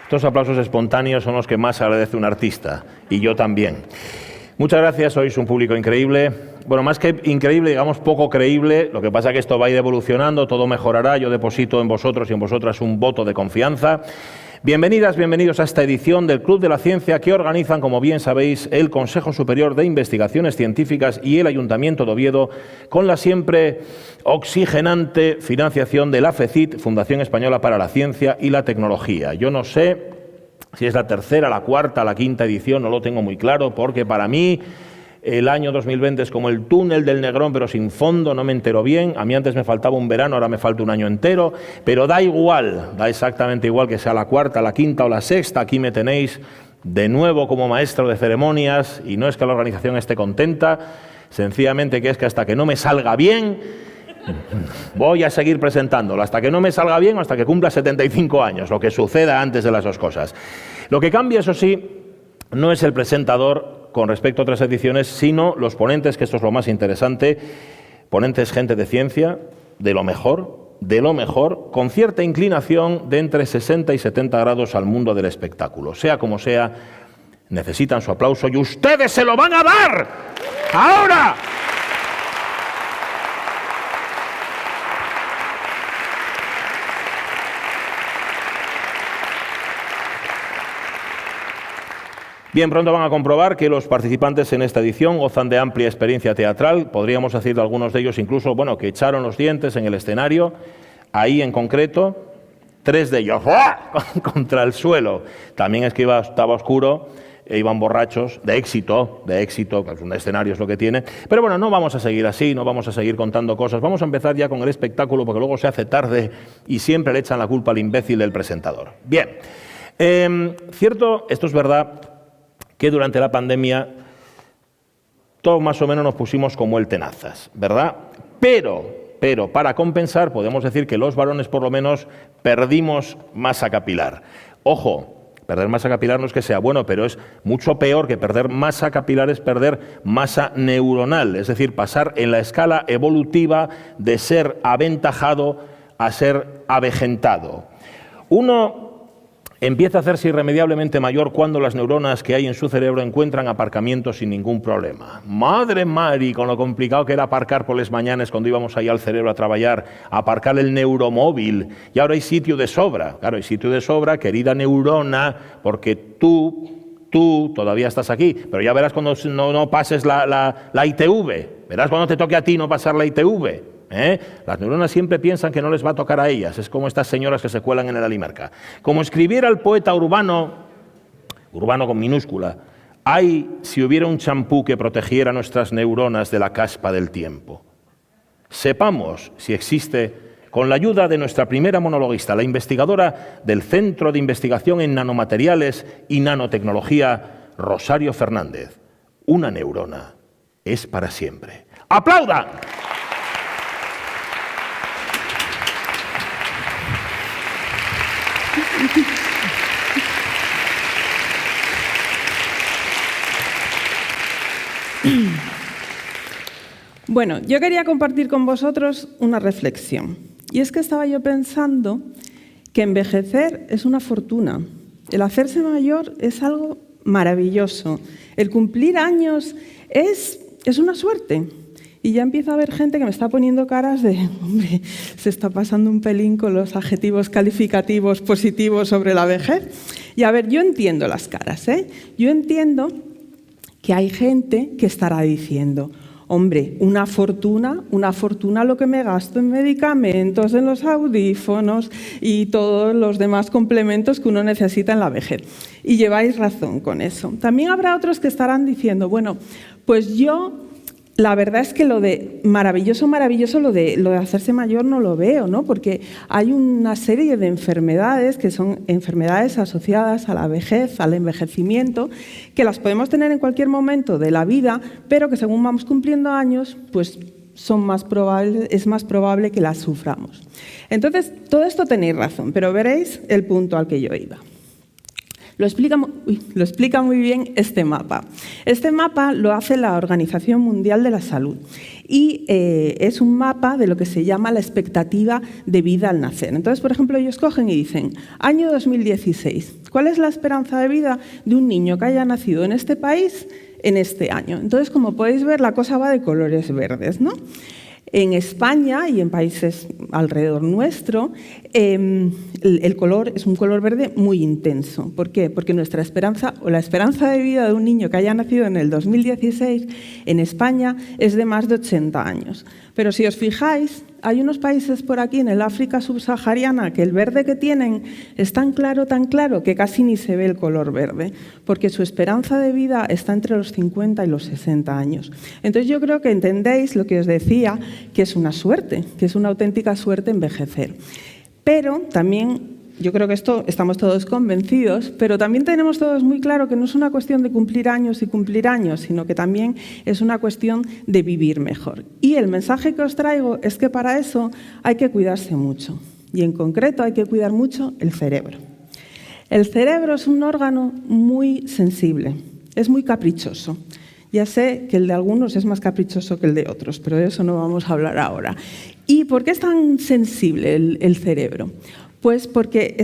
Estos aplausos espontáneos son los que más agradece un artista, y yo también. Muchas gracias, sois un público increíble. Bueno, más que increíble, digamos poco creíble. Lo que pasa es que esto va a ir evolucionando, todo mejorará. Yo deposito en vosotros y en vosotras un voto de confianza. Bienvenidas, bienvenidos a esta edición del Club de la Ciencia que organizan, como bien sabéis, el Consejo Superior de Investigaciones Científicas y el Ayuntamiento de Oviedo, con la siempre oxigenante financiación de la FECIT, Fundación Española para la Ciencia y la Tecnología. Yo no sé si es la tercera, la cuarta, la quinta edición, no lo tengo muy claro, porque para mí el año 2020 es como el túnel del Negrón, pero sin fondo, no me entero bien. A mí antes me faltaba un verano, ahora me falta un año entero, pero da igual, da exactamente igual que sea la cuarta, la quinta o la sexta. Aquí me tenéis de nuevo como maestro de ceremonias, y no es que la organización esté contenta, sencillamente que es que hasta que no me salga bien, voy a seguir presentándolo, hasta que no me salga bien o hasta que cumpla 75 años, lo que suceda antes de las dos cosas. Lo que cambia, eso sí, no es el presentador con respecto a otras ediciones, sino los ponentes, que esto es lo más interesante, ponentes gente de ciencia, de lo mejor, con cierta inclinación de entre 60 y 70 grados al mundo del espectáculo. Sea como sea, necesitan su aplauso y ustedes se lo van a dar ahora. Bien, pronto van a comprobar que los participantes en esta edición gozan de amplia experiencia teatral. Podríamos decir de algunos de ellos incluso, bueno, que echaron los dientes en el escenario. Ahí en concreto, 3 de ellos contra el suelo. También es que estaba oscuro e iban borrachos, de éxito, que un escenario es lo que tiene. Pero bueno, no vamos a seguir así, no vamos a seguir contando cosas. Vamos a empezar ya con el espectáculo, porque luego se hace tarde y siempre le echan la culpa al imbécil del presentador. Bien, cierto, esto es verdad, que durante la pandemia todos más o menos nos pusimos como el tenazas, ¿verdad? Pero para compensar podemos decir que los varones por lo menos perdimos masa capilar. Ojo, perder masa capilar no es que sea bueno, pero es mucho peor que perder masa capilar, es perder masa neuronal, es decir, pasar en la escala evolutiva de ser aventajado a ser avejentado. Uno empieza a hacerse irremediablemente mayor cuando las neuronas que hay en su cerebro encuentran aparcamiento sin ningún problema. Madre Mari, con lo complicado que era aparcar por las mañanas cuando íbamos ahí al cerebro a trabajar, aparcar el neuromóvil, y ahora hay sitio de sobra. Claro, hay sitio de sobra, querida neurona, porque tú todavía estás aquí, pero ya verás cuando no pases la ITV, verás cuando te toque a ti no pasar la ITV. Las neuronas siempre piensan que no les va a tocar a ellas. Es como estas señoras que se cuelan en el Alimerca. Como escribiera el poeta Urbano con minúscula, ay, si hubiera un champú que protegiera nuestras neuronas de la caspa del tiempo. Sepamos si existe, con la ayuda de nuestra primera monologuista, la investigadora del Centro de Investigación en Nanomateriales y Nanotecnología, Rosario Fernández. Una neurona es para siempre. ¡Aplaudan! Bueno, yo quería compartir con vosotros una reflexión. Y es que estaba yo pensando que envejecer es una fortuna. El hacerse mayor es algo maravilloso. El cumplir años es una suerte. Y ya empieza a haber gente que me está poniendo caras de, hombre, se está pasando un pelín con los adjetivos calificativos positivos sobre la vejez. Y a ver, yo entiendo las caras, ¿eh? Yo entiendo que hay gente que estará diciendo, hombre, una fortuna lo que me gasto en medicamentos, en los audífonos y todos los demás complementos que uno necesita en la vejez. Y lleváis razón con eso. También habrá otros que estarán diciendo, bueno, pues yo, la verdad es que lo de maravilloso, lo de hacerse mayor no lo veo, ¿no? Porque hay una serie de enfermedades que son enfermedades asociadas a la vejez, al envejecimiento, que las podemos tener en cualquier momento de la vida, pero que según vamos cumpliendo años, pues es más probable que las suframos. Entonces, todo esto tenéis razón, pero veréis el punto al que yo iba. Lo explica muy bien este mapa. Este mapa lo hace la Organización Mundial de la Salud y es un mapa de lo que se llama la expectativa de vida al nacer. Entonces, por ejemplo, ellos cogen y dicen, año 2016, ¿cuál es la esperanza de vida de un niño que haya nacido en este país en este año? Entonces, como podéis ver, la cosa va de colores verdes, ¿no? En España y en países alrededor nuestro, el color es un color verde muy intenso. ¿Por qué? Porque nuestra esperanza o la esperanza de vida de un niño que haya nacido en el 2016 en España es de más de 80 años. Pero si os fijáis, hay unos países por aquí en el África subsahariana que el verde que tienen es tan claro, que casi ni se ve el color verde, porque su esperanza de vida está entre los 50 y los 60 años. Entonces yo creo que entendéis lo que os decía, que es una suerte, que es una auténtica suerte envejecer. Pero también, yo creo que esto estamos todos convencidos, pero también tenemos todos muy claro que no es una cuestión de cumplir años y cumplir años, sino que también es una cuestión de vivir mejor. Y el mensaje que os traigo es que para eso hay que cuidarse mucho. Y en concreto hay que cuidar mucho el cerebro. El cerebro es un órgano muy sensible, es muy caprichoso. Ya sé que el de algunos es más caprichoso que el de otros, pero de eso no vamos a hablar ahora. ¿Y por qué es tan sensible el cerebro? Pues porque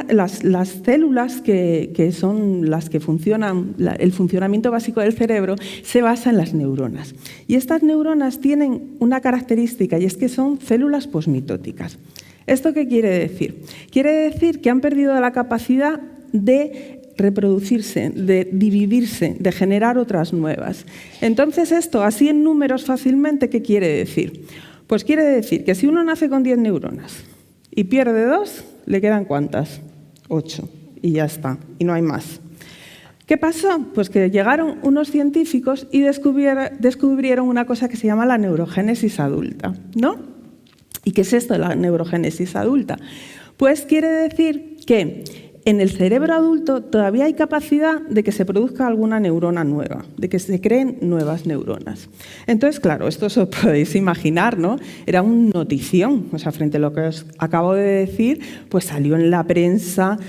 las células que son las que funcionan, el funcionamiento básico del cerebro se basa en las neuronas. Y estas neuronas tienen una característica y es que son células posmitóticas. ¿Esto qué quiere decir? Quiere decir que han perdido la capacidad de reproducirse, de dividirse, de generar otras nuevas. Entonces esto, así en números fácilmente, ¿qué quiere decir? Pues quiere decir que si uno nace con 10 neuronas y pierde 2, ¿le quedan cuántas? 8. Y ya está, y no hay más. ¿Qué pasó? Pues que llegaron unos científicos y descubrieron una cosa que se llama la neurogénesis adulta, ¿no? ¿Y qué es esto de la neurogénesis adulta? Pues quiere decir que en el cerebro adulto todavía hay capacidad de que se produzca alguna neurona nueva, de que se creen nuevas neuronas. Entonces, claro, esto os podéis imaginar, ¿no? Era una notición, o sea, frente a lo que os acabo de decir, pues salió en la prensa,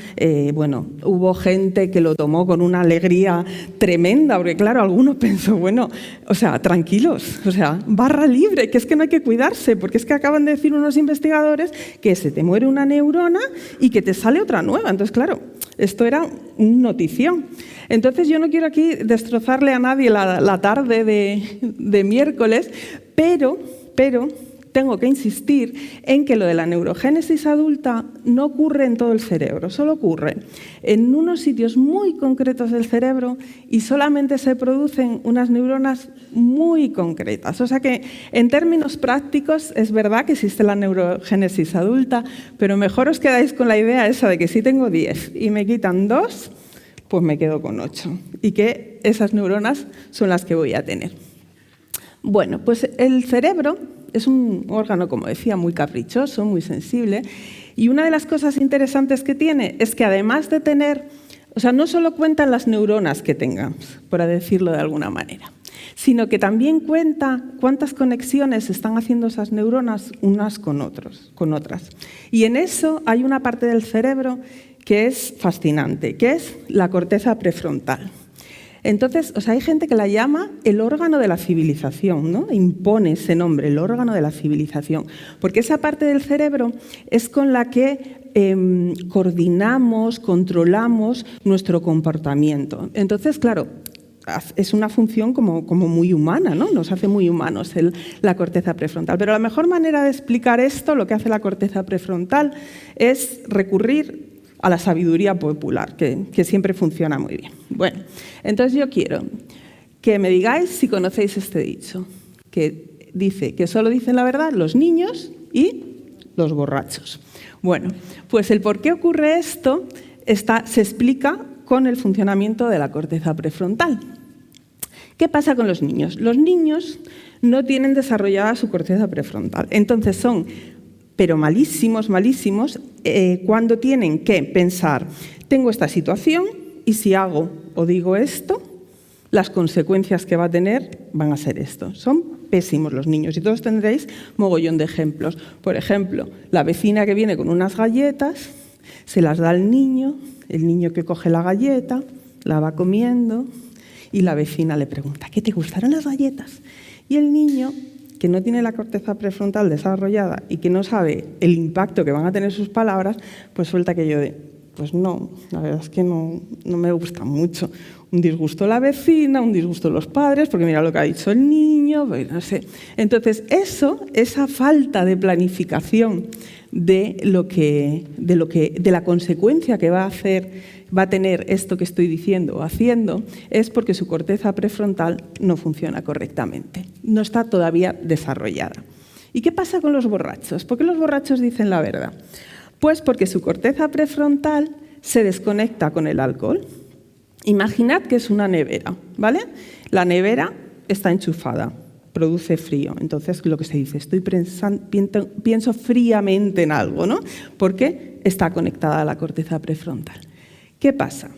hubo gente que lo tomó con una alegría tremenda, porque claro, algunos pensó, bueno, o sea, tranquilos, o sea, barra libre, que es que no hay que cuidarse, porque es que acaban de decir unos investigadores que se te muere una neurona y que te sale otra nueva. Entonces, claro, esto era una notición. Entonces yo no quiero aquí destrozarle a nadie la tarde de miércoles, pero tengo que insistir en que lo de la neurogénesis adulta no ocurre en todo el cerebro, solo ocurre en unos sitios muy concretos del cerebro y solamente se producen unas neuronas muy concretas. O sea que en términos prácticos es verdad que existe la neurogénesis adulta, pero mejor os quedáis con la idea esa de que si tengo 10 y me quitan 2, pues me quedo con 8 y que esas neuronas son las que voy a tener. Bueno, pues el cerebro es un órgano, como decía, muy caprichoso, muy sensible, y una de las cosas interesantes que tiene es que además de tener, o sea, no solo cuentan las neuronas que tengamos, por decirlo de alguna manera, sino que también cuenta cuántas conexiones están haciendo esas neuronas unas con otras. Y en eso hay una parte del cerebro que es fascinante, que es la corteza prefrontal. Entonces, o sea, hay gente que la llama el órgano de la civilización, ¿no? Impone ese nombre, el órgano de la civilización, porque esa parte del cerebro es con la que coordinamos, controlamos nuestro comportamiento. Entonces, claro, es una función como muy humana, ¿no? Nos hace muy humanos la corteza prefrontal. Pero la mejor manera de explicar esto, lo que hace la corteza prefrontal, es recurrir a la sabiduría popular, que siempre funciona muy bien. Bueno, entonces yo quiero que me digáis si conocéis este dicho, que dice que solo dicen la verdad los niños y los borrachos. Bueno, pues el por qué ocurre esto se explica con el funcionamiento de la corteza prefrontal. ¿Qué pasa con los niños? Los niños no tienen desarrollada su corteza prefrontal, entonces son pero malísimos, cuando tienen que pensar, tengo esta situación y si hago o digo esto, las consecuencias que va a tener van a ser esto. Son pésimos los niños y todos tendréis mogollón de ejemplos. Por ejemplo, la vecina que viene con unas galletas Se las da al niño, el niño que coge la galleta, la va comiendo y la vecina le pregunta, ¿qué te gustaron las galletas? Y el niño, que no tiene la corteza prefrontal desarrollada y que no sabe el impacto que van a tener sus palabras, pues suelta aquello de, pues no, la verdad es que no me gusta mucho. Un disgusto la vecina, un disgusto los padres, porque mira lo que ha dicho el niño, pues no sé. Entonces, esa falta de planificación de la consecuencia que va a tener esto que estoy diciendo o haciendo, es porque su corteza prefrontal no funciona correctamente, no está todavía desarrollada. ¿Y qué pasa con los borrachos? ¿Por qué los borrachos dicen la verdad? Pues porque su corteza prefrontal se desconecta con el alcohol. Imaginad que es una nevera, ¿vale? La nevera está enchufada, produce frío. Entonces, lo que se dice, pienso fríamente en algo, ¿no? Porque está conectada a la corteza prefrontal. ¿Qué pasa?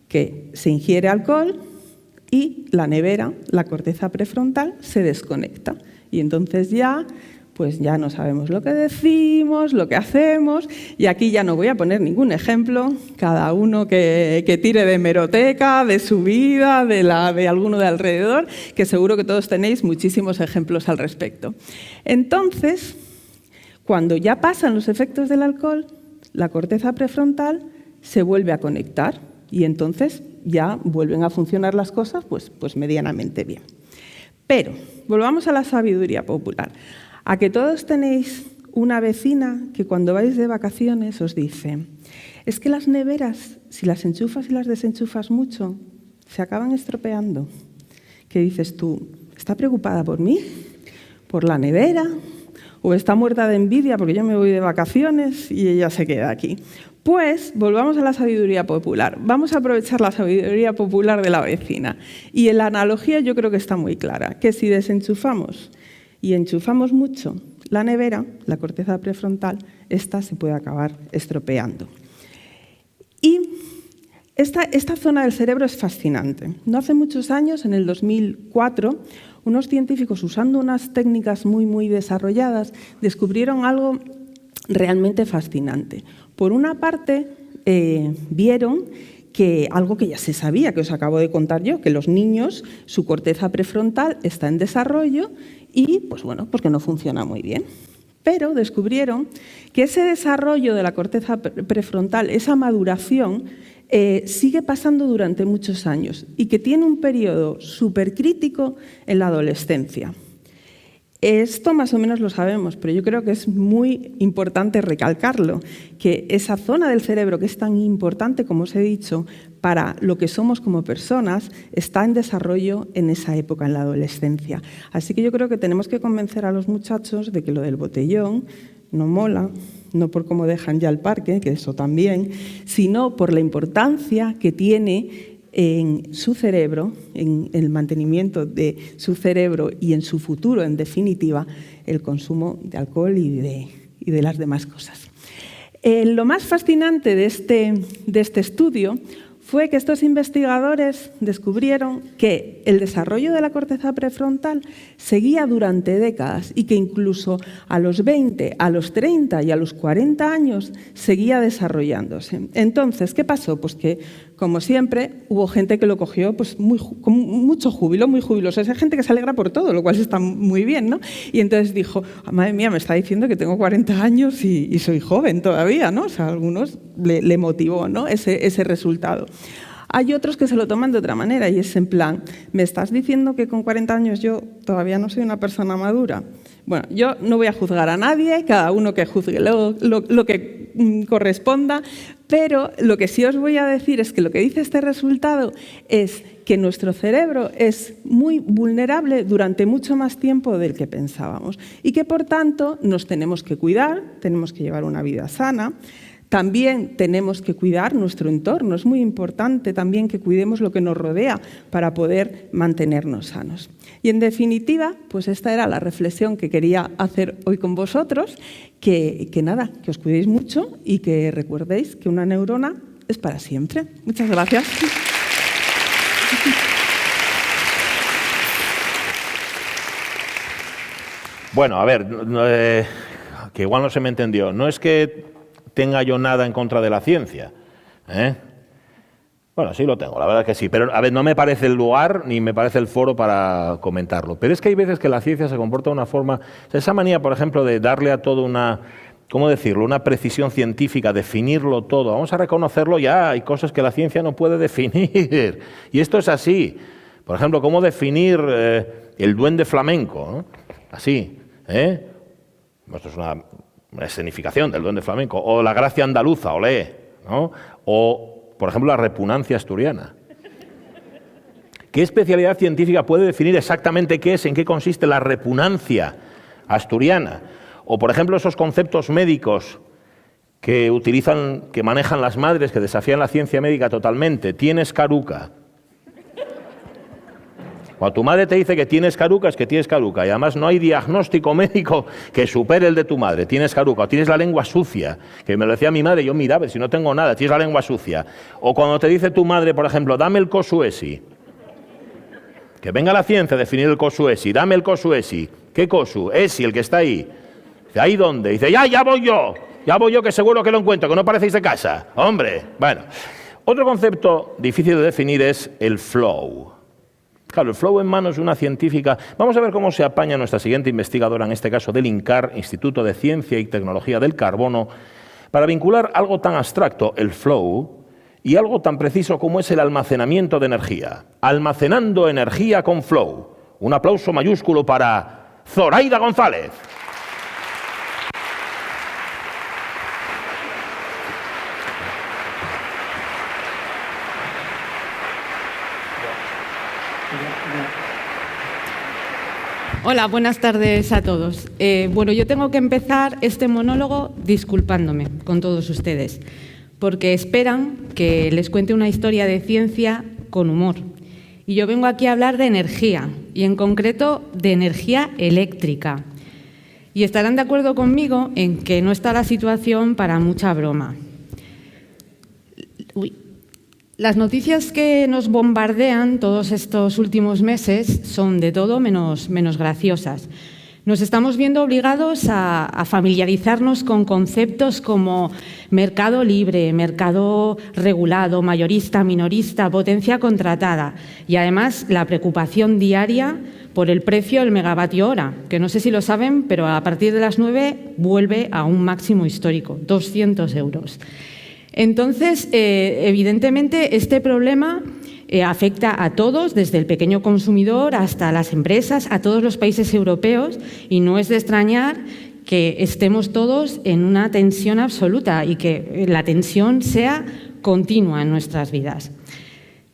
Que se ingiere alcohol y la nevera, la corteza prefrontal, se desconecta. Y entonces pues ya no sabemos lo que decimos, lo que hacemos, y aquí ya no voy a poner ningún ejemplo, cada uno que tire de hemeroteca, de su vida, de alguno de alrededor, que seguro que todos tenéis muchísimos ejemplos al respecto. Entonces, cuando ya pasan los efectos del alcohol, la corteza prefrontal se vuelve a conectar y entonces ya vuelven a funcionar las cosas pues medianamente bien. Pero volvamos a la sabiduría popular. A que todos tenéis una vecina que cuando vais de vacaciones os dice, es que las neveras, si las enchufas y las desenchufas mucho, se acaban estropeando. ¿Qué dices tú? ¿Está preocupada por mí? ¿Por la nevera? ¿O está muerta de envidia porque yo me voy de vacaciones y ella se queda aquí? Pues volvamos a la sabiduría popular. Vamos a aprovechar la sabiduría popular de la vecina. Y en la analogía yo creo que está muy clara, que si desenchufamos y enchufamos mucho la nevera, la corteza prefrontal, esta se puede acabar estropeando. Y esta zona del cerebro es fascinante. No hace muchos años, en el 2004, unos científicos, usando unas técnicas muy desarrolladas, descubrieron algo realmente fascinante. Por una parte, vieron que algo que ya se sabía, que os acabo de contar yo, que los niños, su corteza prefrontal está en desarrollo y, pues bueno, porque no funciona muy bien. Pero descubrieron que ese desarrollo de la corteza prefrontal, esa maduración, sigue pasando durante muchos años y que tiene un periodo supercrítico en la adolescencia. Esto más o menos lo sabemos, pero yo creo que es muy importante recalcarlo, que esa zona del cerebro que es tan importante, como os he dicho, para lo que somos como personas, está en desarrollo en esa época, en la adolescencia. Así que yo creo que tenemos que convencer a los muchachos de que lo del botellón no mola, no por cómo dejan ya el parque, que eso también, sino por la importancia que tiene en su cerebro, en el mantenimiento de su cerebro y en su futuro, en definitiva, el consumo de alcohol y de las demás cosas. Lo más fascinante de este estudio fue que estos investigadores descubrieron que el desarrollo de la corteza prefrontal seguía durante décadas y que incluso a los 20, a los 30 y a los 40 años seguía desarrollándose. Entonces, ¿qué pasó? Pues que, como siempre, hubo gente que lo cogió pues, con mucho júbilo, muy jubiloso. Hay gente que se alegra por todo, lo cual está muy bien, ¿no? Y entonces dijo, madre mía, me está diciendo que tengo 40 años y soy joven todavía, ¿no? O sea, a algunos le motivó, ¿no? ese resultado. Hay otros que se lo toman de otra manera y es en plan, ¿me estás diciendo que con 40 años yo todavía no soy una persona madura? Bueno, yo no voy a juzgar a nadie, cada uno que juzgue lo que corresponda, pero lo que sí os voy a decir es que lo que dice este resultado es que nuestro cerebro es muy vulnerable durante mucho más tiempo del que pensábamos y que, por tanto, nos tenemos que cuidar, tenemos que llevar una vida sana. También tenemos que cuidar nuestro entorno. Es muy importante también que cuidemos lo que nos rodea para poder mantenernos sanos. Y en definitiva, pues esta era la reflexión que quería hacer hoy con vosotros, que nada, que os cuidéis mucho y que recordéis que una neurona es para siempre. Muchas gracias. Bueno, a ver, que igual no se me entendió. No es que tenga yo nada en contra de la ciencia. Bueno, sí lo tengo, la verdad es que sí, pero a ver, no me parece el lugar ni me parece el foro para comentarlo. Pero es que hay veces que la ciencia se comporta de una forma, esa manía, por ejemplo, de darle a todo una, ¿cómo decirlo?, una precisión científica, definirlo todo. Vamos a reconocerlo ya, hay cosas que la ciencia no puede definir. Y esto es así. Por ejemplo, ¿cómo definir el duende flamenco? ¿No? Así, Esto es una escenificación del duende flamenco. O la gracia andaluza, olé, ¿no? O, por ejemplo, la repugnancia asturiana. ¿Qué especialidad científica puede definir exactamente qué es, en qué consiste la repugnancia asturiana? O, por ejemplo, esos conceptos médicos que manejan las madres, que desafían la ciencia médica totalmente. Tienes caruca. Cuando tu madre te dice que tienes caruca, es que tienes caruca. Y además no hay diagnóstico médico que supere el de tu madre. Tienes caruca. O tienes la lengua sucia. Que me lo decía mi madre, yo miraba, si no tengo nada, tienes la lengua sucia. O cuando te dice tu madre, por ejemplo, dame el cosuesi. Que venga la ciencia a definir el cosuesi. Dame el cosuesi. ¿Qué cosu? Esi, el que está ahí. Dice, ¿ahí dónde? Dice, ya voy yo. Ya voy yo, que seguro que lo encuentro, que no parecéis de casa. Hombre, bueno. Otro concepto difícil de definir es el flow. Claro, el flow en manos de una científica. Vamos a ver cómo se apaña nuestra siguiente investigadora, en este caso del INCAR, Instituto de Ciencia y Tecnología del Carbono, para vincular algo tan abstracto, el flow, y algo tan preciso como es el almacenamiento de energía. Almacenando energía con flow. Un aplauso mayúsculo para Zoraida González. Hola, buenas tardes a todos. Bueno, yo tengo que empezar este monólogo disculpándome con todos ustedes, porque esperan que les cuente una historia de ciencia con humor. Y yo vengo aquí a hablar de energía, y en concreto de energía eléctrica. Y estarán de acuerdo conmigo en que no está la situación para mucha broma. Las noticias que nos bombardean todos estos últimos meses son de todo menos graciosas. Nos estamos viendo obligados a familiarizarnos con conceptos como mercado libre, mercado regulado, mayorista, minorista, potencia contratada y además la preocupación diaria por el precio del megavatio hora, que no sé si lo saben, pero a partir de las 9 vuelve a un máximo histórico, 200 euros. Entonces, evidentemente, este problema afecta a todos, desde el pequeño consumidor hasta las empresas, a todos los países europeos, y no es de extrañar que estemos todos en una tensión absoluta y que la tensión sea continua en nuestras vidas.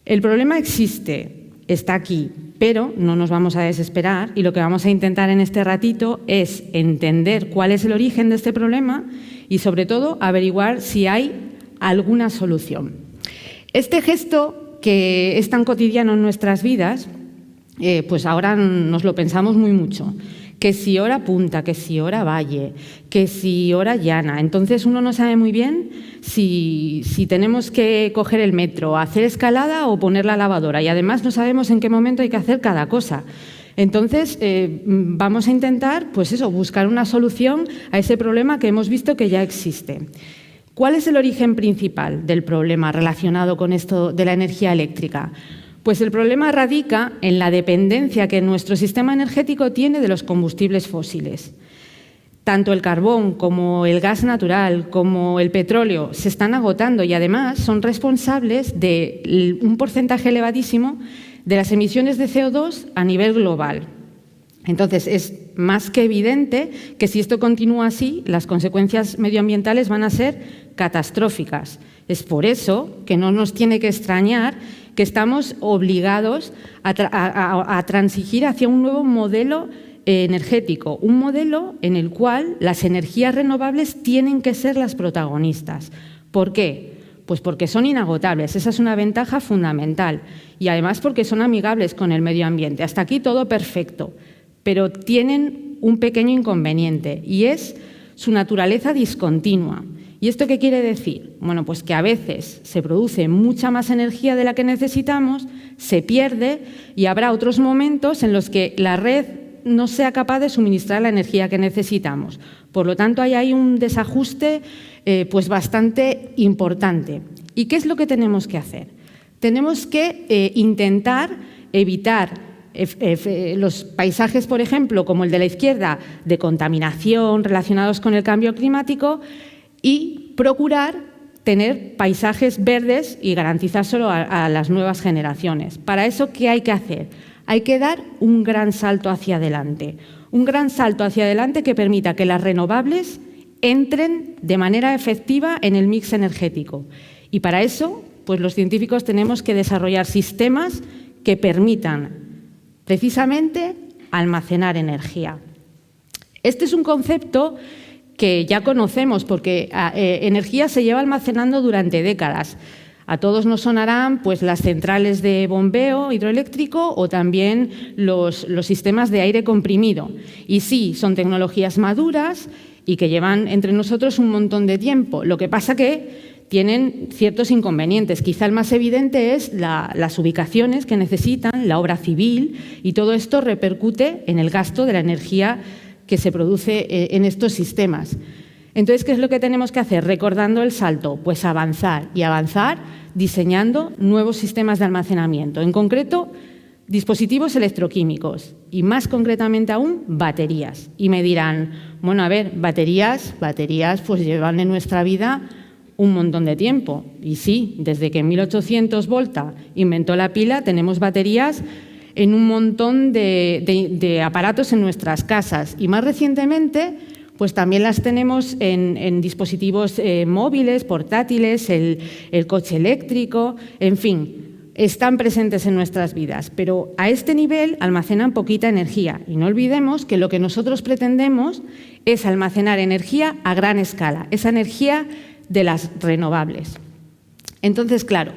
El problema existe, está aquí, pero no nos vamos a desesperar y lo que vamos a intentar en este ratito es entender cuál es el origen de este problema y, sobre todo, averiguar si hay alguna solución. Este gesto que es tan cotidiano en nuestras vidas, pues ahora nos lo pensamos muy mucho. Que si hora punta, que si hora valle, que si hora llana. Entonces uno no sabe muy bien si tenemos que coger el metro, hacer escalada o poner la lavadora. Y además no sabemos en qué momento hay que hacer cada cosa. Entonces, vamos a intentar, pues eso, buscar una solución a ese problema que hemos visto que ya existe. ¿Cuál es el origen principal del problema relacionado con esto de la energía eléctrica? Pues el problema radica en la dependencia que nuestro sistema energético tiene de los combustibles fósiles. Tanto el carbón como el gas natural como el petróleo se están agotando y además son responsables de un porcentaje elevadísimo de las emisiones de CO2 a nivel global. Entonces, es más que evidente que si esto continúa así, las consecuencias medioambientales van a ser catastróficas. Es por eso que no nos tiene que extrañar que estamos obligados a transigir hacia un nuevo modelo energético, un modelo en el cual las energías renovables tienen que ser las protagonistas. ¿Por qué? Pues porque son inagotables, esa es una ventaja fundamental y además porque son amigables con el medio ambiente. Hasta aquí todo perfecto. Pero tienen un pequeño inconveniente y es su naturaleza discontinua. ¿Y esto qué quiere decir? Bueno, pues que a veces se produce mucha más energía de la que necesitamos, se pierde y habrá otros momentos en los que la red no sea capaz de suministrar la energía que necesitamos. Por lo tanto, hay ahí un desajuste pues bastante importante. ¿Y qué es lo que tenemos que hacer? Tenemos que intentar evitar los paisajes, por ejemplo, como el de la izquierda, de contaminación relacionados con el cambio climático y procurar tener paisajes verdes y garantizárselo a las nuevas generaciones. Para eso, ¿qué hay que hacer? Hay que dar un gran salto hacia adelante. Un gran salto hacia adelante que permita que las renovables entren de manera efectiva en el mix energético. Y para eso, pues los científicos tenemos que desarrollar sistemas que permitan precisamente almacenar energía. Este es un concepto que ya conocemos porque energía se lleva almacenando durante décadas. A todos nos sonarán pues, las centrales de bombeo hidroeléctrico o también los sistemas de aire comprimido. Y sí, son tecnologías maduras y que llevan entre nosotros un montón de tiempo. Lo que pasa que tienen ciertos inconvenientes. Quizá el más evidente es las ubicaciones que necesitan, la obra civil, y todo esto repercute en el gasto de la energía que se produce en estos sistemas. Entonces, ¿qué es lo que tenemos que hacer? Recordando el salto, pues avanzar y avanzar diseñando nuevos sistemas de almacenamiento. En concreto, dispositivos electroquímicos y más concretamente aún, baterías. Y me dirán, bueno, a ver, baterías pues llevan en nuestra vida un montón de tiempo. Y sí, desde que en 1800 Volta inventó la pila, tenemos baterías en un montón de aparatos en nuestras casas. Y más recientemente, pues también las tenemos en dispositivos móviles, portátiles, el coche eléctrico, en fin, están presentes en nuestras vidas. Pero a este nivel almacenan poquita energía. Y no olvidemos que lo que nosotros pretendemos es almacenar energía a gran escala, esa energía de las renovables. Entonces, claro,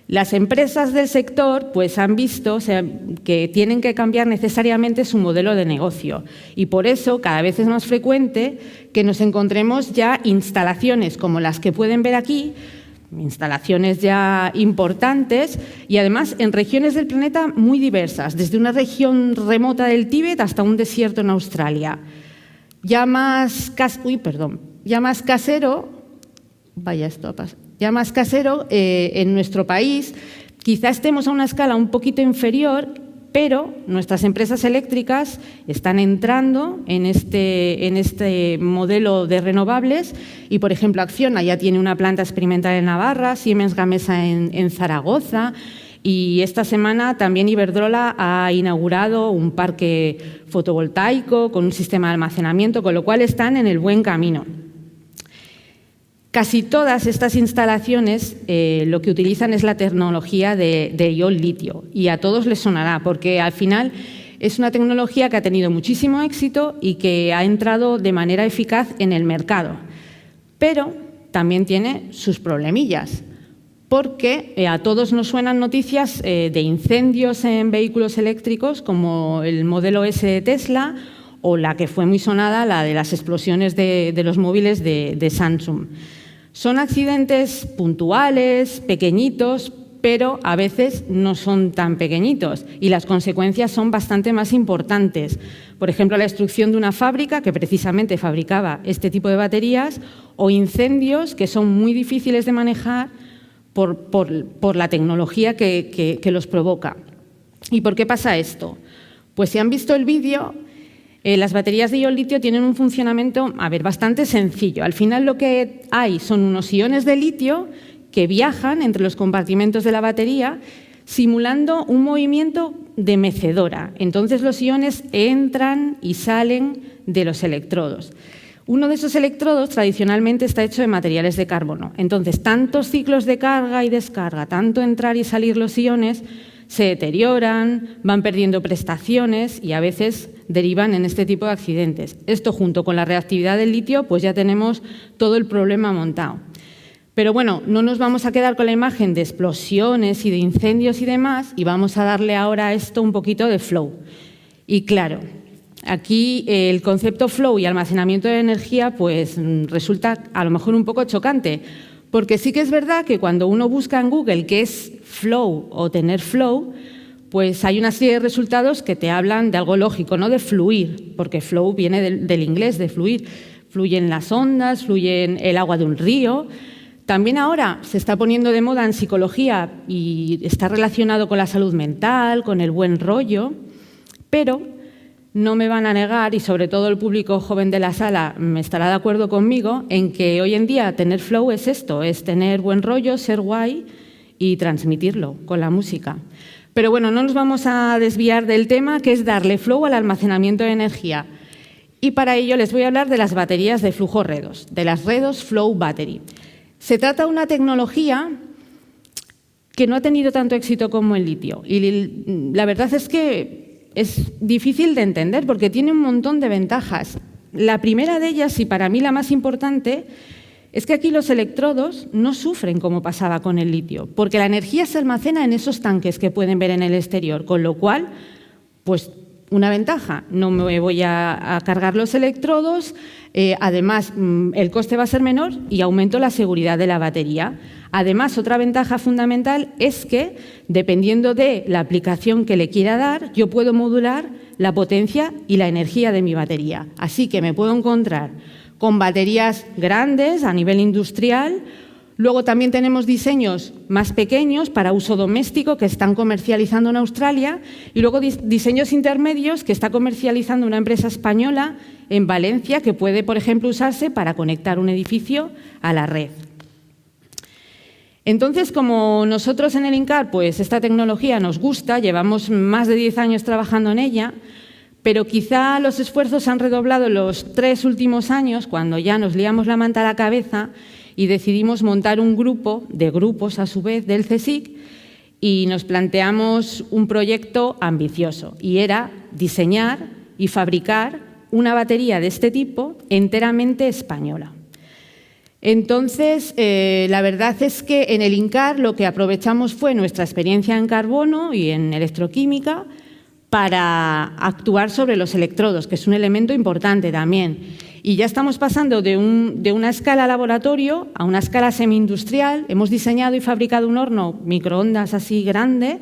las empresas del sector pues, han visto que tienen que cambiar necesariamente su modelo de negocio y por eso cada vez es más frecuente que nos encontremos ya instalaciones como las que pueden ver aquí, instalaciones ya importantes y además en regiones del planeta muy diversas, desde una región remota del Tíbet hasta un desierto en Australia. Ya más casero en nuestro país, quizá estemos a una escala un poquito inferior, pero nuestras empresas eléctricas están entrando en este modelo de renovables y, por ejemplo, Acciona ya tiene una planta experimental en Navarra, Siemens Gamesa en Zaragoza y esta semana también Iberdrola ha inaugurado un parque fotovoltaico con un sistema de almacenamiento, con lo cual están en el buen camino. Casi todas estas instalaciones lo que utilizan es la tecnología de ion litio y a todos les sonará porque al final es una tecnología que ha tenido muchísimo éxito y que ha entrado de manera eficaz en el mercado. Pero también tiene sus problemillas porque a todos nos suenan noticias de incendios en vehículos eléctricos como el modelo S de Tesla o la que fue muy sonada, la de las explosiones de los móviles de Samsung. Son accidentes puntuales, pequeñitos, pero a veces no son tan pequeñitos y las consecuencias son bastante más importantes. Por ejemplo, la destrucción de una fábrica que precisamente fabricaba este tipo de baterías o incendios que son muy difíciles de manejar por la tecnología que los provoca. ¿Y por qué pasa esto? Pues si han visto el vídeo, las baterías de ion litio tienen un funcionamiento, bastante sencillo. Al final lo que hay son unos iones de litio que viajan entre los compartimentos de la batería simulando un movimiento de mecedora. Entonces los iones entran y salen de los electrodos. Uno de esos electrodos tradicionalmente está hecho de materiales de carbono. Entonces, tantos ciclos de carga y descarga, tanto entrar y salir los iones, se deterioran, van perdiendo prestaciones y a veces derivan en este tipo de accidentes. Esto junto con la reactividad del litio, pues ya tenemos todo el problema montado. Pero bueno, no nos vamos a quedar con la imagen de explosiones y de incendios y demás y vamos a darle ahora a esto un poquito de flow. Y claro, aquí el concepto flow y almacenamiento de energía pues resulta a lo mejor un poco chocante, porque sí que es verdad que cuando uno busca en Google qué es flow o tener flow, pues hay una serie de resultados que te hablan de algo lógico, no de fluir, porque flow viene del inglés, de fluir. Fluyen las ondas, fluye el agua de un río. También ahora se está poniendo de moda en psicología y está relacionado con la salud mental, con el buen rollo, pero no me van a negar, y sobre todo el público joven de la sala me estará de acuerdo conmigo, en que hoy en día tener flow es esto, es tener buen rollo, ser guay y transmitirlo con la música. Pero bueno, no nos vamos a desviar del tema, que es darle flow al almacenamiento de energía. Y para ello les voy a hablar de las baterías de flujo redox, de las Redox Flow Battery. Se trata de una tecnología que no ha tenido tanto éxito como el litio. Y la verdad es que es difícil de entender porque tiene un montón de ventajas. La primera de ellas, y para mí la más importante, es que aquí los electrodos no sufren como pasaba con el litio, porque la energía se almacena en esos tanques que pueden ver en el exterior, con lo cual, pues una ventaja, no me voy a cargar los electrodos, además el coste va a ser menor y aumento la seguridad de la batería. Además, otra ventaja fundamental es que, dependiendo de la aplicación que le quiera dar, yo puedo modular la potencia y la energía de mi batería. Así que me puedo encontrar con baterías grandes a nivel industrial. Luego también tenemos diseños más pequeños para uso doméstico que están comercializando en Australia y luego diseños intermedios que está comercializando una empresa española en Valencia que puede, por ejemplo, usarse para conectar un edificio a la red. Entonces, como nosotros en el INCAR, pues esta tecnología nos gusta, llevamos más de 10 años trabajando en ella, pero quizá los esfuerzos se han redoblado los 3 últimos años, cuando ya nos liamos la manta a la cabeza y decidimos montar un grupo de grupos, a su vez, del CSIC, y nos planteamos un proyecto ambicioso, y era diseñar y fabricar una batería de este tipo enteramente española. Entonces, la verdad es que en el INCAR lo que aprovechamos fue nuestra experiencia en carbono y en electroquímica para actuar sobre los electrodos, que es un elemento importante también. Y ya estamos pasando de una escala laboratorio a una escala semi-industrial. Hemos diseñado y fabricado un horno microondas así grande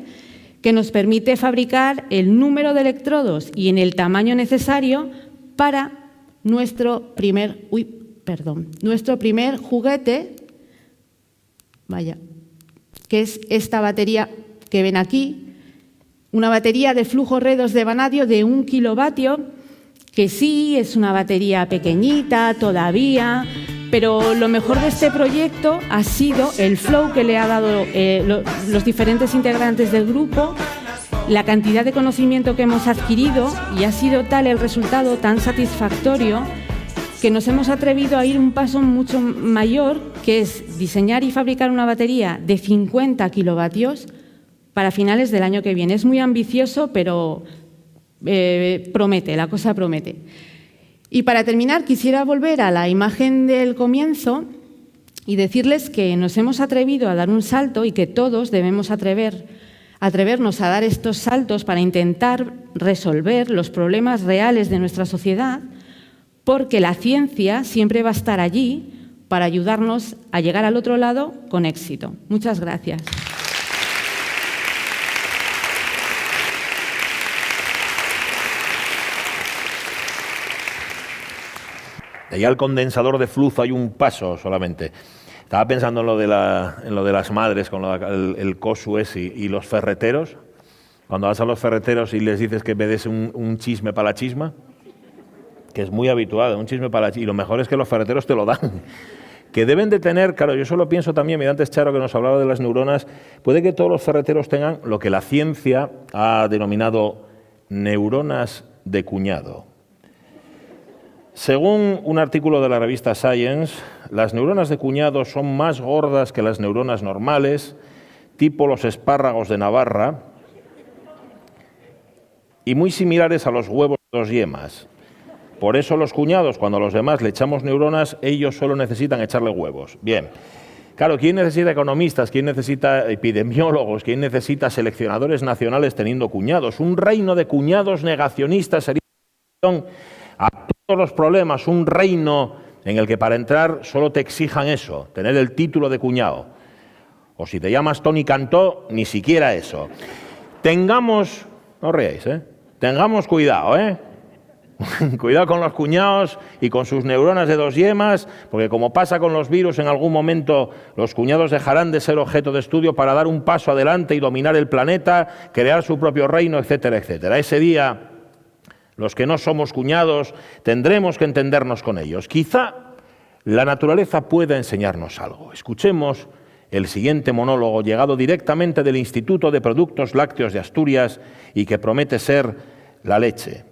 que nos permite fabricar el número de electrodos y en el tamaño necesario para nuestro primer juguete, que es esta batería que ven aquí, una batería de flujo redox de vanadio de 1 kilovatio, que sí, es una batería pequeñita todavía, pero lo mejor de este proyecto ha sido el flow que le ha dado los diferentes integrantes del grupo, la cantidad de conocimiento que hemos adquirido, y ha sido tal el resultado tan satisfactorio que nos hemos atrevido a ir un paso mucho mayor, que es diseñar y fabricar una batería de 50 kilovatios para finales del año que viene. Es muy ambicioso, pero promete, la cosa promete. Y para terminar, quisiera volver a la imagen del comienzo y decirles que nos hemos atrevido a dar un salto y que todos debemos atrevernos a dar estos saltos para intentar resolver los problemas reales de nuestra sociedad, porque la ciencia siempre va a estar allí para ayudarnos a llegar al otro lado con éxito. Muchas gracias. De ahí al condensador de flujo hay un paso solamente. Estaba pensando en lo de las madres, con el COSU ese y los ferreteros. Cuando vas a los ferreteros y les dices que me des un chisme para la chisma, que es muy habitual, un chisme para la chisma, y lo mejor es que los ferreteros te lo dan. Que deben de tener, claro, yo solo pienso también, mira antes Charo que nos hablaba de las neuronas, puede que todos los ferreteros tengan lo que la ciencia ha denominado neuronas de cuñado. Según un artículo de la revista Science, las neuronas de cuñado son más gordas que las neuronas normales, tipo los espárragos de Navarra, y muy similares a los huevos de 2 yemas. Por eso los cuñados, cuando a los demás le echamos neuronas, ellos solo necesitan echarle huevos. Bien. Claro, ¿quién necesita economistas? ¿Quién necesita epidemiólogos? ¿Quién necesita seleccionadores nacionales teniendo cuñados? Un reino de cuñados negacionistas sería a todos los problemas, un reino en el que para entrar solo te exijan eso, tener el título de cuñado. O si te llamas Tony Cantó, ni siquiera eso. tengamos, no os reáis, tengamos cuidado, cuidado con los cuñados y con sus neuronas de 2 yemas, porque como pasa con los virus, en algún momento los cuñados dejarán de ser objeto de estudio para dar un paso adelante y dominar el planeta, crear su propio reino, etcétera, etcétera. Ese día, los que no somos cuñados tendremos que entendernos con ellos. Quizá la naturaleza pueda enseñarnos algo. Escuchemos el siguiente monólogo, llegado directamente del Instituto de Productos Lácteos de Asturias y que promete ser la leche.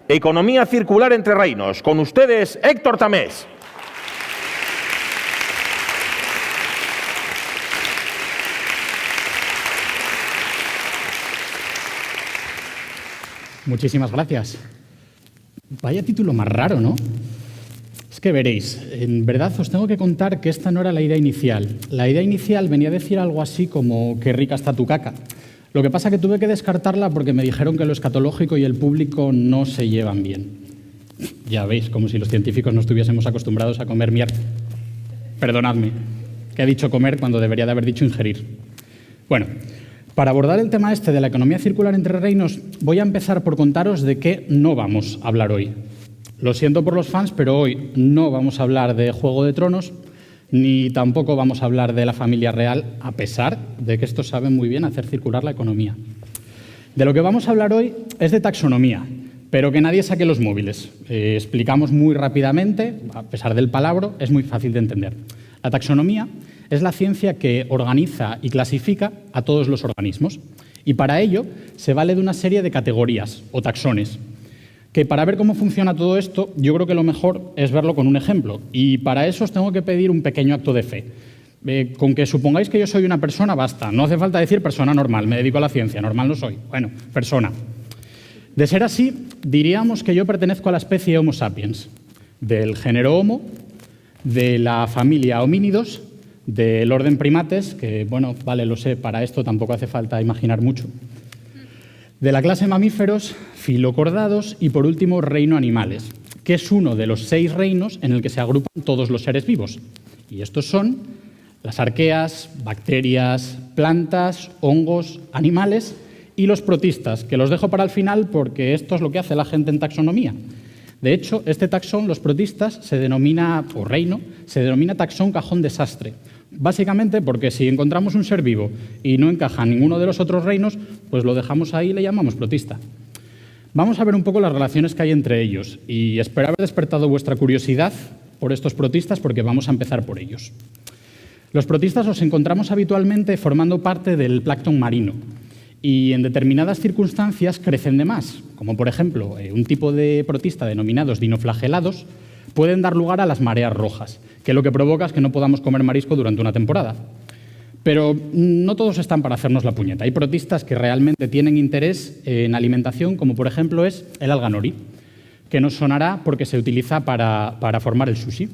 Economía circular entre reinos. Con ustedes, Héctor Tamés. Muchísimas gracias. Vaya título más raro, ¿no? Es que veréis, en verdad os tengo que contar que esta no era la idea inicial. La idea inicial venía a decir algo así como qué rica está tu caca. Lo que pasa es que tuve que descartarla porque me dijeron que lo escatológico y el público no se llevan bien. Ya veis, como si los científicos no estuviésemos acostumbrados a comer mierda. Perdonadme, que he dicho comer cuando debería de haber dicho ingerir. Bueno, para abordar el tema este de la economía circular entre reinos, voy a empezar por contaros de qué no vamos a hablar hoy. Lo siento por los fans, pero hoy no vamos a hablar de Juego de Tronos, ni tampoco vamos a hablar de la familia real, a pesar de que estos saben muy bien hacer circular la economía. De lo que vamos a hablar hoy es de taxonomía, pero que nadie saque los móviles. Explicamos muy rápidamente, a pesar del palabro, es muy fácil de entender. La taxonomía es la ciencia que organiza y clasifica a todos los organismos, y para ello se vale de una serie de categorías o taxones, que para ver cómo funciona todo esto, yo creo que lo mejor es verlo con un ejemplo, y para eso os tengo que pedir un pequeño acto de fe. Con que supongáis que yo soy una persona, basta. No hace falta decir persona normal, me dedico a la ciencia, normal no soy. Bueno, persona. De ser así, diríamos que yo pertenezco a la especie Homo sapiens, del género Homo, de la familia Homínidos, del orden primates, que, bueno, vale, lo sé, para esto tampoco hace falta imaginar mucho, de la clase mamíferos, filocordados y, por último, reino animales, que es uno de los 6 reinos en el que se agrupan todos los seres vivos. Y estos son las arqueas, bacterias, plantas, hongos, animales y los protistas, que los dejo para el final porque esto es lo que hace la gente en taxonomía. De hecho, este taxón, los protistas, se denomina, o reino, se denomina taxón cajón desastre. Básicamente porque si encontramos un ser vivo y no encaja en ninguno de los otros reinos, pues lo dejamos ahí y le llamamos protista. Vamos a ver un poco las relaciones que hay entre ellos y espero haber despertado vuestra curiosidad por estos protistas porque vamos a empezar por ellos. Los protistas los encontramos habitualmente formando parte del plancton marino y en determinadas circunstancias crecen de más, como por ejemplo un tipo de protista denominados dinoflagelados pueden dar lugar a las mareas rojas, que lo que provoca es que no podamos comer marisco durante una temporada. Pero no todos están para hacernos la puñeta. Hay protistas que realmente tienen interés en alimentación, como por ejemplo es el alga nori, que nos sonará porque se utiliza para formar el sushi.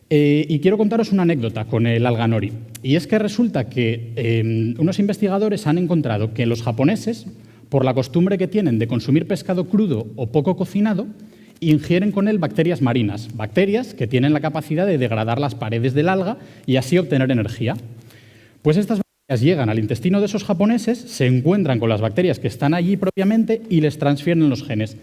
Y quiero contaros una anécdota con el alga nori. Y es que resulta que unos investigadores han encontrado que los japoneses, por la costumbre que tienen de consumir pescado crudo o poco cocinado, ingieren con él bacterias marinas, bacterias que tienen la capacidad de degradar las paredes del alga y así obtener energía. Pues estas bacterias llegan al intestino de esos japoneses, se encuentran con las bacterias que están allí propiamente y les transfieren los genes,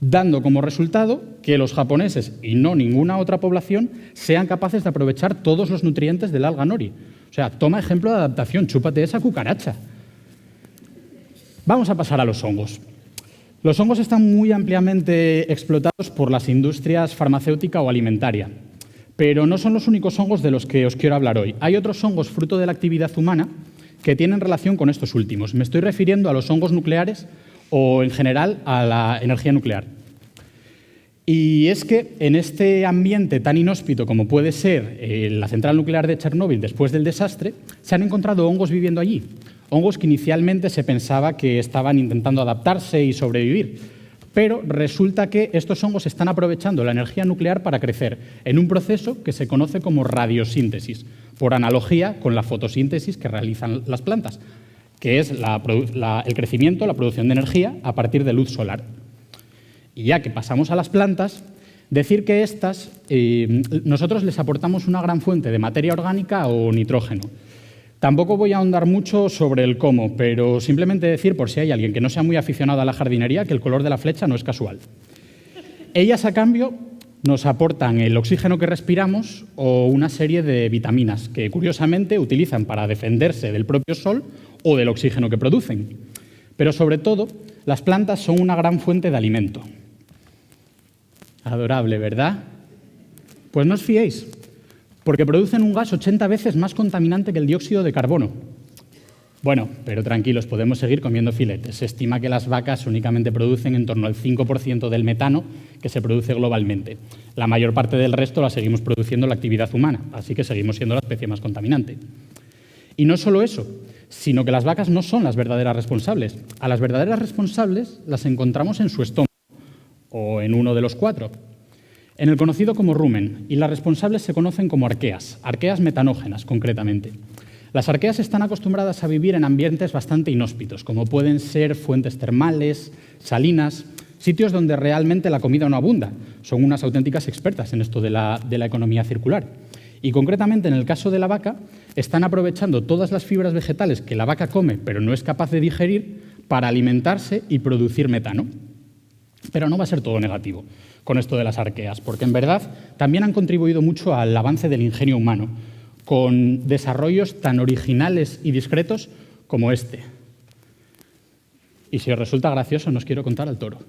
dando como resultado que los japoneses, y no ninguna otra población, sean capaces de aprovechar todos los nutrientes del alga nori. O sea, toma ejemplo de adaptación, chúpate esa cucaracha. Vamos a pasar a los hongos. Los hongos están muy ampliamente explotados por las industrias farmacéutica o alimentaria, pero no son los únicos hongos de los que os quiero hablar hoy. Hay otros hongos fruto de la actividad humana que tienen relación con estos últimos. Me estoy refiriendo a los hongos nucleares o, en general, a la energía nuclear. Y es que en este ambiente tan inhóspito como puede ser la central nuclear de Chernóbil después del desastre, se han encontrado hongos viviendo allí. Hongos que inicialmente se pensaba que estaban intentando adaptarse y sobrevivir, pero resulta que estos hongos están aprovechando la energía nuclear para crecer en un proceso que se conoce como radiosíntesis, por analogía con la fotosíntesis que realizan las plantas, que es el crecimiento, la producción de energía a partir de luz solar. Y ya que pasamos a las plantas, decir que estas, nosotros les aportamos una gran fuente de materia orgánica o nitrógeno. Tampoco voy a ahondar mucho sobre el cómo, pero simplemente decir, por si hay alguien que no sea muy aficionado a la jardinería, que el color de la flecha no es casual. Ellas, a cambio, nos aportan el oxígeno que respiramos o una serie de vitaminas que, curiosamente, utilizan para defenderse del propio sol o del oxígeno que producen. Pero, sobre todo, las plantas son una gran fuente de alimento. Adorable, ¿verdad? Pues no os fiéis, porque producen un gas 80 veces más contaminante que el dióxido de carbono. Bueno, pero tranquilos, podemos seguir comiendo filetes. Se estima que las vacas únicamente producen en torno al 5% del metano que se produce globalmente. La mayor parte del resto la seguimos produciendo la actividad humana, así que seguimos siendo la especie más contaminante. Y no solo eso, sino que las vacas no son las verdaderas responsables. A las verdaderas responsables las encontramos en su estómago, o en uno de los 4. En el conocido como rumen, y las responsables se conocen como arqueas metanógenas concretamente. Las arqueas están acostumbradas a vivir en ambientes bastante inhóspitos, como pueden ser fuentes termales, salinas, sitios donde realmente la comida no abunda. Son unas auténticas expertas en esto de la economía circular. Y concretamente en el caso de la vaca, están aprovechando todas las fibras vegetales que la vaca come pero no es capaz de digerir para alimentarse y producir metano. Pero no va a ser todo negativo con esto de las arqueas, porque en verdad también han contribuido mucho al avance del ingenio humano, con desarrollos tan originales y discretos como este. Y si os resulta gracioso, no os quiero contar al toro.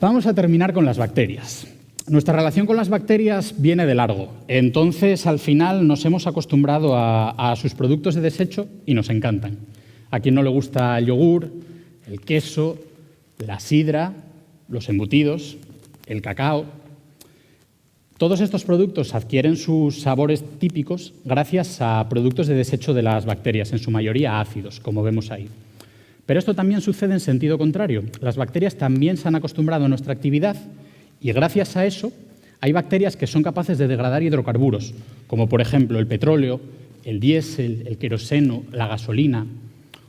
Vamos a terminar con las bacterias. Nuestra relación con las bacterias viene de largo, entonces al final nos hemos acostumbrado a sus productos de desecho y nos encantan. A quien no le gusta el yogur, el queso, la sidra, los embutidos, el cacao. Todos estos productos adquieren sus sabores típicos gracias a productos de desecho de las bacterias, en su mayoría ácidos, como vemos ahí. Pero esto también sucede en sentido contrario. Las bacterias también se han acostumbrado a nuestra actividad y gracias a eso hay bacterias que son capaces de degradar hidrocarburos, como por ejemplo el petróleo, el diésel, el queroseno, la gasolina,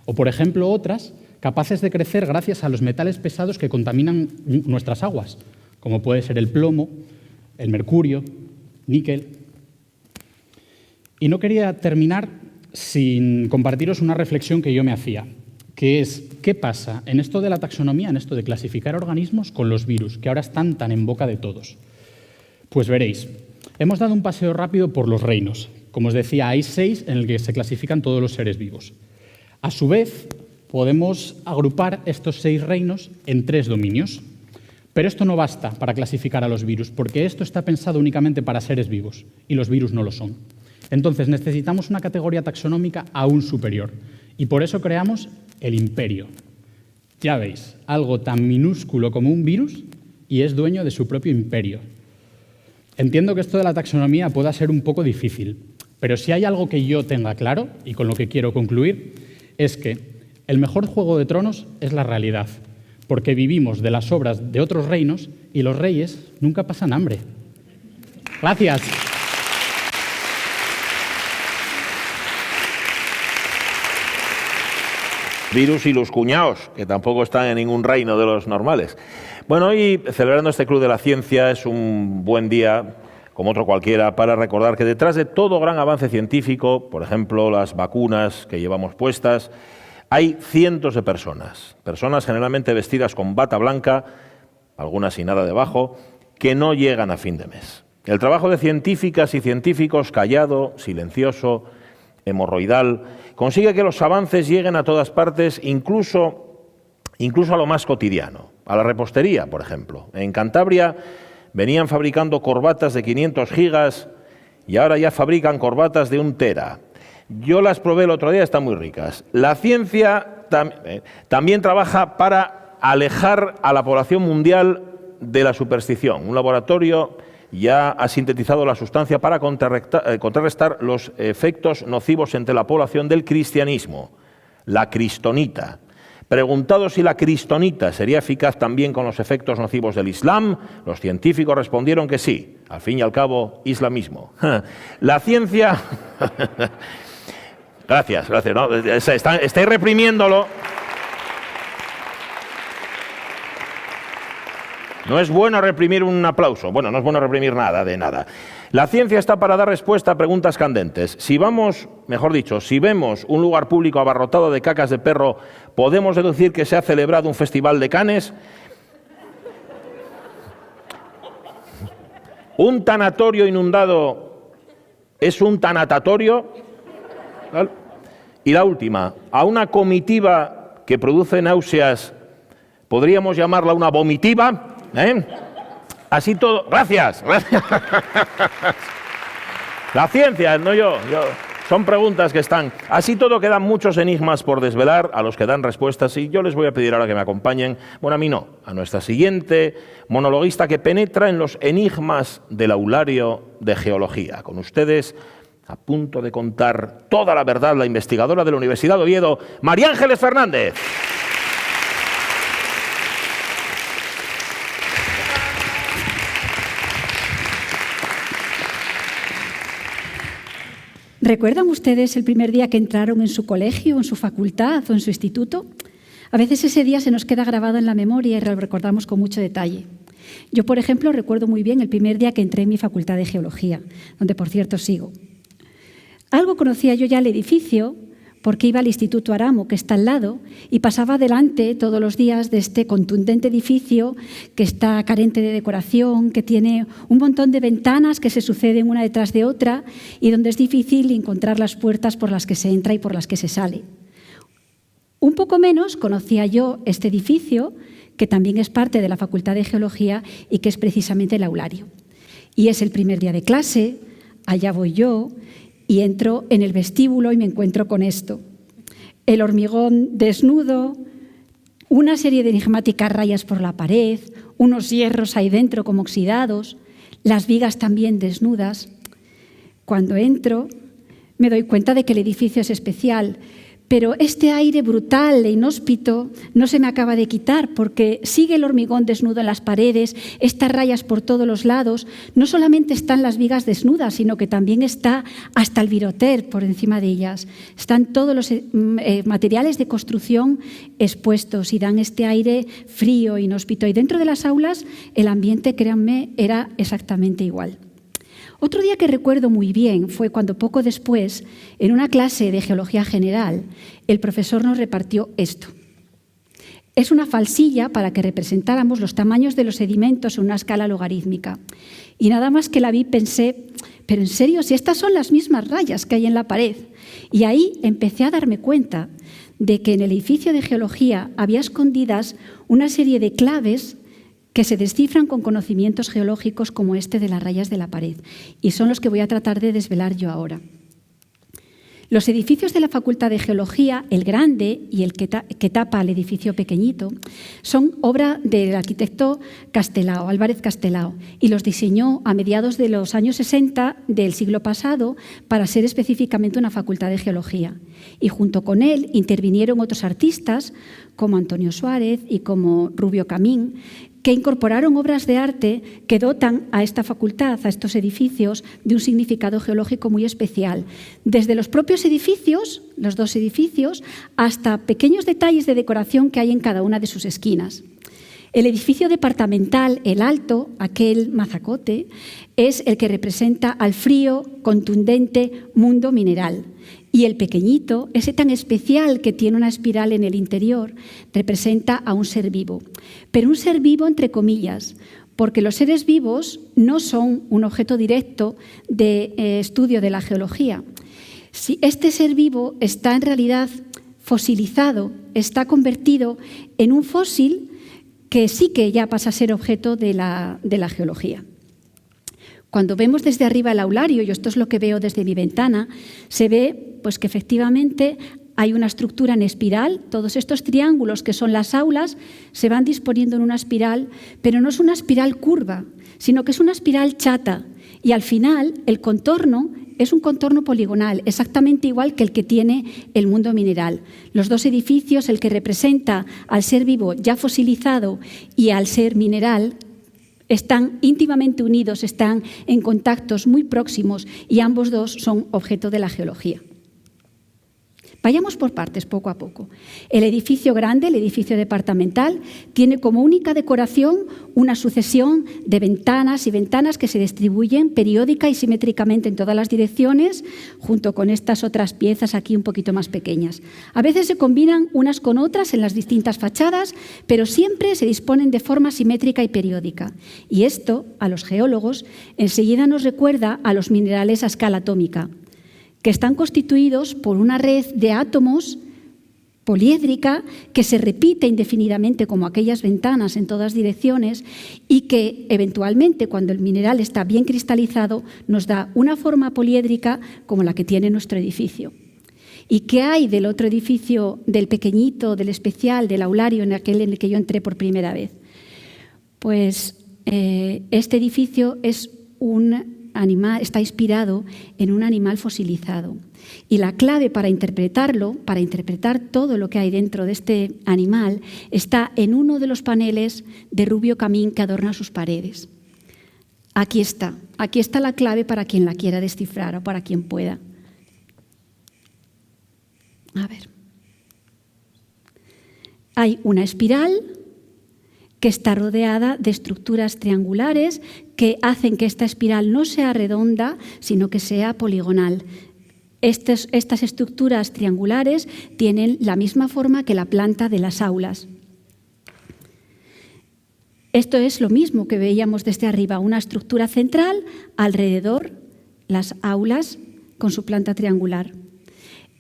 o por ejemplo otras capaces de crecer gracias a los metales pesados que contaminan nuestras aguas, como puede ser el plomo, el mercurio, níquel. Y no quería terminar sin compartiros una reflexión que yo me hacía, que es, ¿qué pasa en esto de la taxonomía, en esto de clasificar organismos con los virus, que ahora están tan en boca de todos? Pues veréis, hemos dado un paseo rápido por los reinos. Como os decía, hay 6 en el que se clasifican todos los seres vivos. A su vez, podemos agrupar estos 6 reinos en 3 dominios. Pero esto no basta para clasificar a los virus, porque esto está pensado únicamente para seres vivos, y los virus no lo son. Entonces necesitamos una categoría taxonómica aún superior, y por eso creamos el imperio. Ya veis, algo tan minúsculo como un virus, y es dueño de su propio imperio. Entiendo que esto de la taxonomía pueda ser un poco difícil, pero si hay algo que yo tenga claro, y con lo que quiero concluir, es que el mejor Juego de Tronos es la realidad, porque vivimos de las obras de otros reinos y los reyes nunca pasan hambre. Gracias. Virus y los cuñaos, que tampoco están en ningún reino de los normales. Bueno, hoy, celebrando este Club de la Ciencia, es un buen día, como otro cualquiera, para recordar que detrás de todo gran avance científico, por ejemplo, las vacunas que llevamos puestas, hay cientos de personas generalmente vestidas con bata blanca, algunas sin nada debajo, que no llegan a fin de mes. El trabajo de científicas y científicos, callado, silencioso, hemorroidal, consigue que los avances lleguen a todas partes, incluso a lo más cotidiano, a la repostería, por ejemplo. En Cantabria venían fabricando corbatas de 500 gigas y ahora ya fabrican corbatas de 1 tera. Yo las probé el otro día, están muy ricas. La ciencia también trabaja para alejar a la población mundial de la superstición. Un laboratorio ya ha sintetizado la sustancia para contrarrestar los efectos nocivos entre la población del cristianismo, la cristonita. Preguntado si la cristonita sería eficaz también con los efectos nocivos del Islam, los científicos respondieron que sí. Al fin y al cabo, islamismo. La ciencia... Gracias. No, estáis reprimiéndolo. No es bueno reprimir un aplauso. Bueno, no es bueno reprimir nada, de nada. La ciencia está para dar respuesta a preguntas candentes. Si vemos un lugar público abarrotado de cacas de perro, ¿podemos deducir que se ha celebrado un festival de canes? ¿Un tanatorio inundado es un tanatatorio? Y la última, a una comitiva que produce náuseas, ¿podríamos llamarla una vomitiva? Así todo. Gracias. La ciencia, no yo. Son preguntas que están. Así todo quedan muchos enigmas por desvelar a los que dan respuestas y yo les voy a pedir ahora que me acompañen. Bueno, a mí no, a nuestra siguiente monologuista que penetra en los enigmas del aulario de geología. Con ustedes, a punto de contar toda la verdad, la investigadora de la Universidad de Oviedo, María Ángeles Fernández. ¿Recuerdan ustedes el primer día que entraron en su colegio, en su facultad o en su instituto? A veces ese día se nos queda grabado en la memoria y lo recordamos con mucho detalle. Yo, por ejemplo, recuerdo muy bien el primer día que entré en mi facultad de Geología, donde, por cierto, sigo. Algo conocía yo ya el edificio porque iba al Instituto Aramo, que está al lado, y pasaba delante todos los días de este contundente edificio que está carente de decoración, que tiene un montón de ventanas que se suceden una detrás de otra y donde es difícil encontrar las puertas por las que se entra y por las que se sale. Un poco menos conocía yo este edificio, que también es parte de la Facultad de Geología y que es precisamente el aulario. Y es el primer día de clase, allá voy yo, y entro en el vestíbulo y me encuentro con esto. El hormigón desnudo, una serie de enigmáticas rayas por la pared, unos hierros ahí dentro como oxidados, las vigas también desnudas. Cuando entro, me doy cuenta de que el edificio es especial, pero este aire brutal e inhóspito no se me acaba de quitar porque sigue el hormigón desnudo en las paredes, estas rayas por todos los lados. No solamente están las vigas desnudas, sino que también está hasta el viroter por encima de ellas. Están todos los materiales de construcción expuestos y dan este aire frío, inhóspito. Y dentro de las aulas el ambiente, créanme, era exactamente igual. Otro día que recuerdo muy bien fue cuando poco después, en una clase de Geología General, el profesor nos repartió esto. Es una falsilla para que representáramos los tamaños de los sedimentos en una escala logarítmica. Y nada más que la vi pensé, pero en serio, si estas son las mismas rayas que hay en la pared. Y ahí empecé a darme cuenta de que en el edificio de Geología había escondidas una serie de claves que se descifran con conocimientos geológicos como este de las rayas de la pared, y son los que voy a tratar de desvelar yo ahora. Los edificios de la Facultad de Geología, el grande y el que tapa al edificio pequeñito, son obra del arquitecto Castelao, Álvarez Castelao, y los diseñó a mediados de los años 60 del siglo pasado para ser específicamente una Facultad de Geología. Y junto con él intervinieron otros artistas como Antonio Suárez y como Rubio Camín, que incorporaron obras de arte que dotan a esta facultad, a estos edificios, de un significado geológico muy especial. Desde los propios edificios, los dos edificios, hasta pequeños detalles de decoración que hay en cada una de sus esquinas. El edificio departamental, el alto, aquel mazacote, es el que representa al frío, contundente mundo mineral. Y el pequeñito, ese tan especial que tiene una espiral en el interior, representa a un ser vivo. Pero un ser vivo entre comillas, porque los seres vivos no son un objeto directo de estudio de la geología. Si este ser vivo está en realidad fosilizado, está convertido en un fósil que sí que ya pasa a ser objeto de la geología. Cuando vemos desde arriba el aulario, y esto es lo que veo desde mi ventana, se ve pues, que efectivamente hay una estructura en espiral. Todos estos triángulos que son las aulas se van disponiendo en una espiral, pero no es una espiral curva, sino que es una espiral chata. Y al final el contorno es un contorno poligonal, exactamente igual que el que tiene el mundo mineral. Los dos edificios, el que representa al ser vivo ya fosilizado y al ser mineral, están íntimamente unidos, están en contactos muy próximos y ambos dos son objeto de la geología. Vayamos por partes, poco a poco. El edificio grande, el edificio departamental, tiene como única decoración una sucesión de ventanas y ventanas que se distribuyen periódica y simétricamente en todas las direcciones, junto con estas otras piezas aquí un poquito más pequeñas. A veces se combinan unas con otras en las distintas fachadas, pero siempre se disponen de forma simétrica y periódica. Y esto, a los geólogos, enseguida nos recuerda a los minerales a escala atómica, que están constituidos por una red de átomos poliédrica que se repite indefinidamente como aquellas ventanas en todas direcciones y que eventualmente, cuando el mineral está bien cristalizado, nos da una forma poliédrica como la que tiene nuestro edificio. ¿Y qué hay del otro edificio, del pequeñito, del especial, del aulario, en aquel en el que yo entré por primera vez? Pues este edificio es está inspirado en un animal fosilizado. Y la clave para interpretarlo, para interpretar todo lo que hay dentro de este animal, está en uno de los paneles de rubio camín que adorna sus paredes. Aquí está la clave para quien la quiera descifrar o para quien pueda. A ver. Hay una espiral que está rodeada de estructuras triangulares que hacen que esta espiral no sea redonda, sino que sea poligonal. Estas estructuras triangulares tienen la misma forma que la planta de las aulas. Esto es lo mismo que veíamos desde arriba, una estructura central, alrededor las aulas con su planta triangular.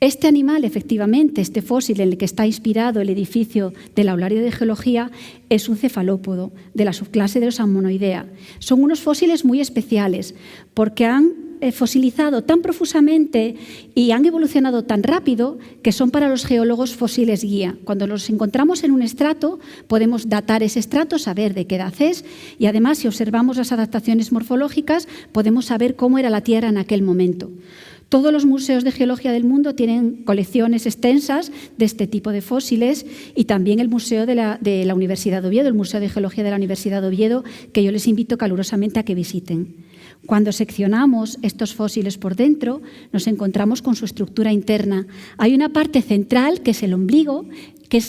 Este animal, efectivamente, este fósil en el que está inspirado el edificio del Aulario de Geología, es un cefalópodo de la subclase de los Ammonoidea. Son unos fósiles muy especiales porque han fosilizado tan profusamente y han evolucionado tan rápido que son para los geólogos fósiles guía. Cuando los encontramos en un estrato, podemos datar ese estrato, saber de qué edad es y además, si observamos las adaptaciones morfológicas, podemos saber cómo era la Tierra en aquel momento. Todos los museos de geología del mundo tienen colecciones extensas de este tipo de fósiles y también el Museo de la Universidad de Oviedo, el Museo de Geología de la Universidad de Oviedo, que yo les invito calurosamente a que visiten. Cuando seccionamos estos fósiles por dentro, nos encontramos con su estructura interna. Hay una parte central, que es el ombligo, que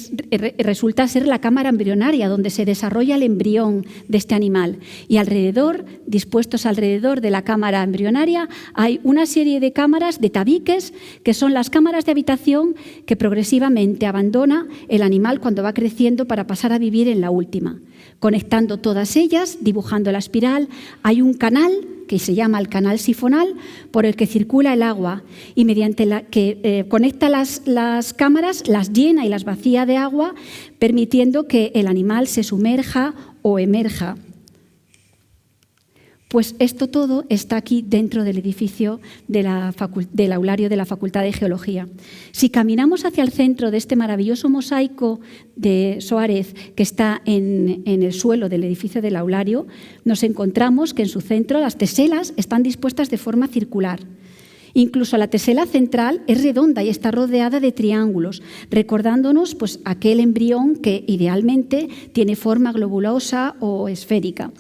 resulta ser la cámara embrionaria, donde se desarrolla el embrión de este animal. Y alrededor, dispuestos alrededor de la cámara embrionaria, hay una serie de cámaras, de tabiques, que son las cámaras de habitación que progresivamente abandona el animal cuando va creciendo para pasar a vivir en la última. Conectando todas ellas, dibujando la espiral, hay un canal que se llama el canal sifonal, por el que circula el agua y mediante la que conecta las cámaras, las llena y las vacía de agua, permitiendo que el animal se sumerja o emerja. Pues esto todo está aquí dentro del edificio del aulario de la Facultad de Geología. Si caminamos hacia el centro de este maravilloso mosaico de Soares que está en el suelo del edificio del aulario, nos encontramos que en su centro las teselas están dispuestas de forma circular. Incluso la tesela central es redonda y está rodeada de triángulos, recordándonos pues, aquel embrión que idealmente tiene forma globulosa o esférica.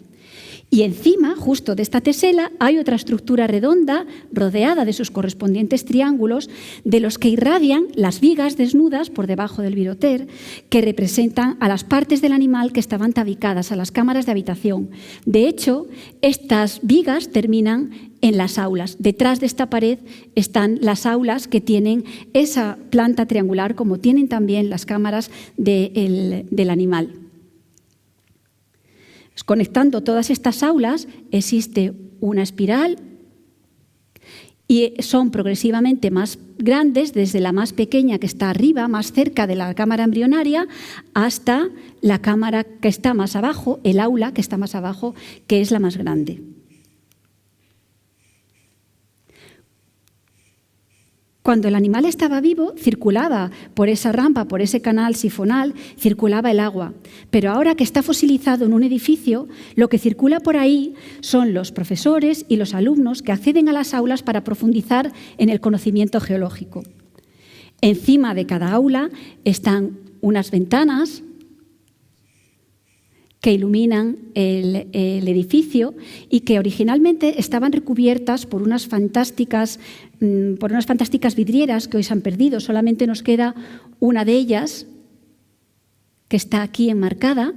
Y encima, justo de esta tesela, hay otra estructura redonda rodeada de sus correspondientes triángulos, de los que irradian las vigas desnudas por debajo del viroter, que representan a las partes del animal que estaban tabicadas, a las cámaras de habitación. De hecho, estas vigas terminan en las aulas. Detrás de esta pared están las aulas que tienen esa planta triangular, como tienen también las cámaras del animal. Conectando todas estas aulas existe una espiral y son progresivamente más grandes, desde la más pequeña que está arriba, más cerca de la cámara embrionaria, hasta la cámara que está más abajo, el aula que está más abajo, que es la más grande. Cuando el animal estaba vivo, circulaba por esa rampa, por ese canal sifonal, circulaba el agua. Pero ahora que está fosilizado en un edificio, lo que circula por ahí son los profesores y los alumnos que acceden a las aulas para profundizar en el conocimiento geológico. Encima de cada aula están unas ventanas que iluminan el edificio y que originalmente estaban recubiertas por unas fantásticas vidrieras que hoy se han perdido. Solamente nos queda una de ellas, que está aquí enmarcada,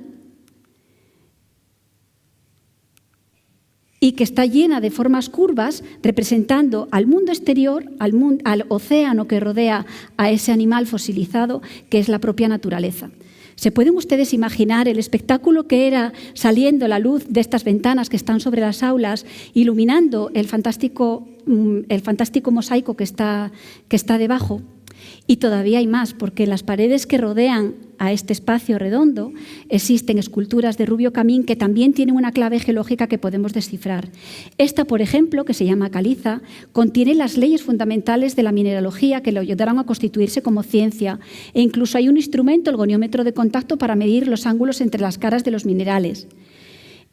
y que está llena de formas curvas representando al mundo exterior, al océano que rodea a ese animal fosilizado que es la propia naturaleza. ¿Se pueden ustedes imaginar el espectáculo que era saliendo la luz de estas ventanas que están sobre las aulas, iluminando el fantástico mosaico que está debajo? Y todavía hay más, porque en las paredes que rodean a este espacio redondo existen esculturas de Rubio Camín que también tienen una clave geológica que podemos descifrar. Esta, por ejemplo, que se llama caliza, contiene las leyes fundamentales de la mineralogía que lo ayudaron a constituirse como ciencia, e incluso hay un instrumento, el goniómetro de contacto, para medir los ángulos entre las caras de los minerales.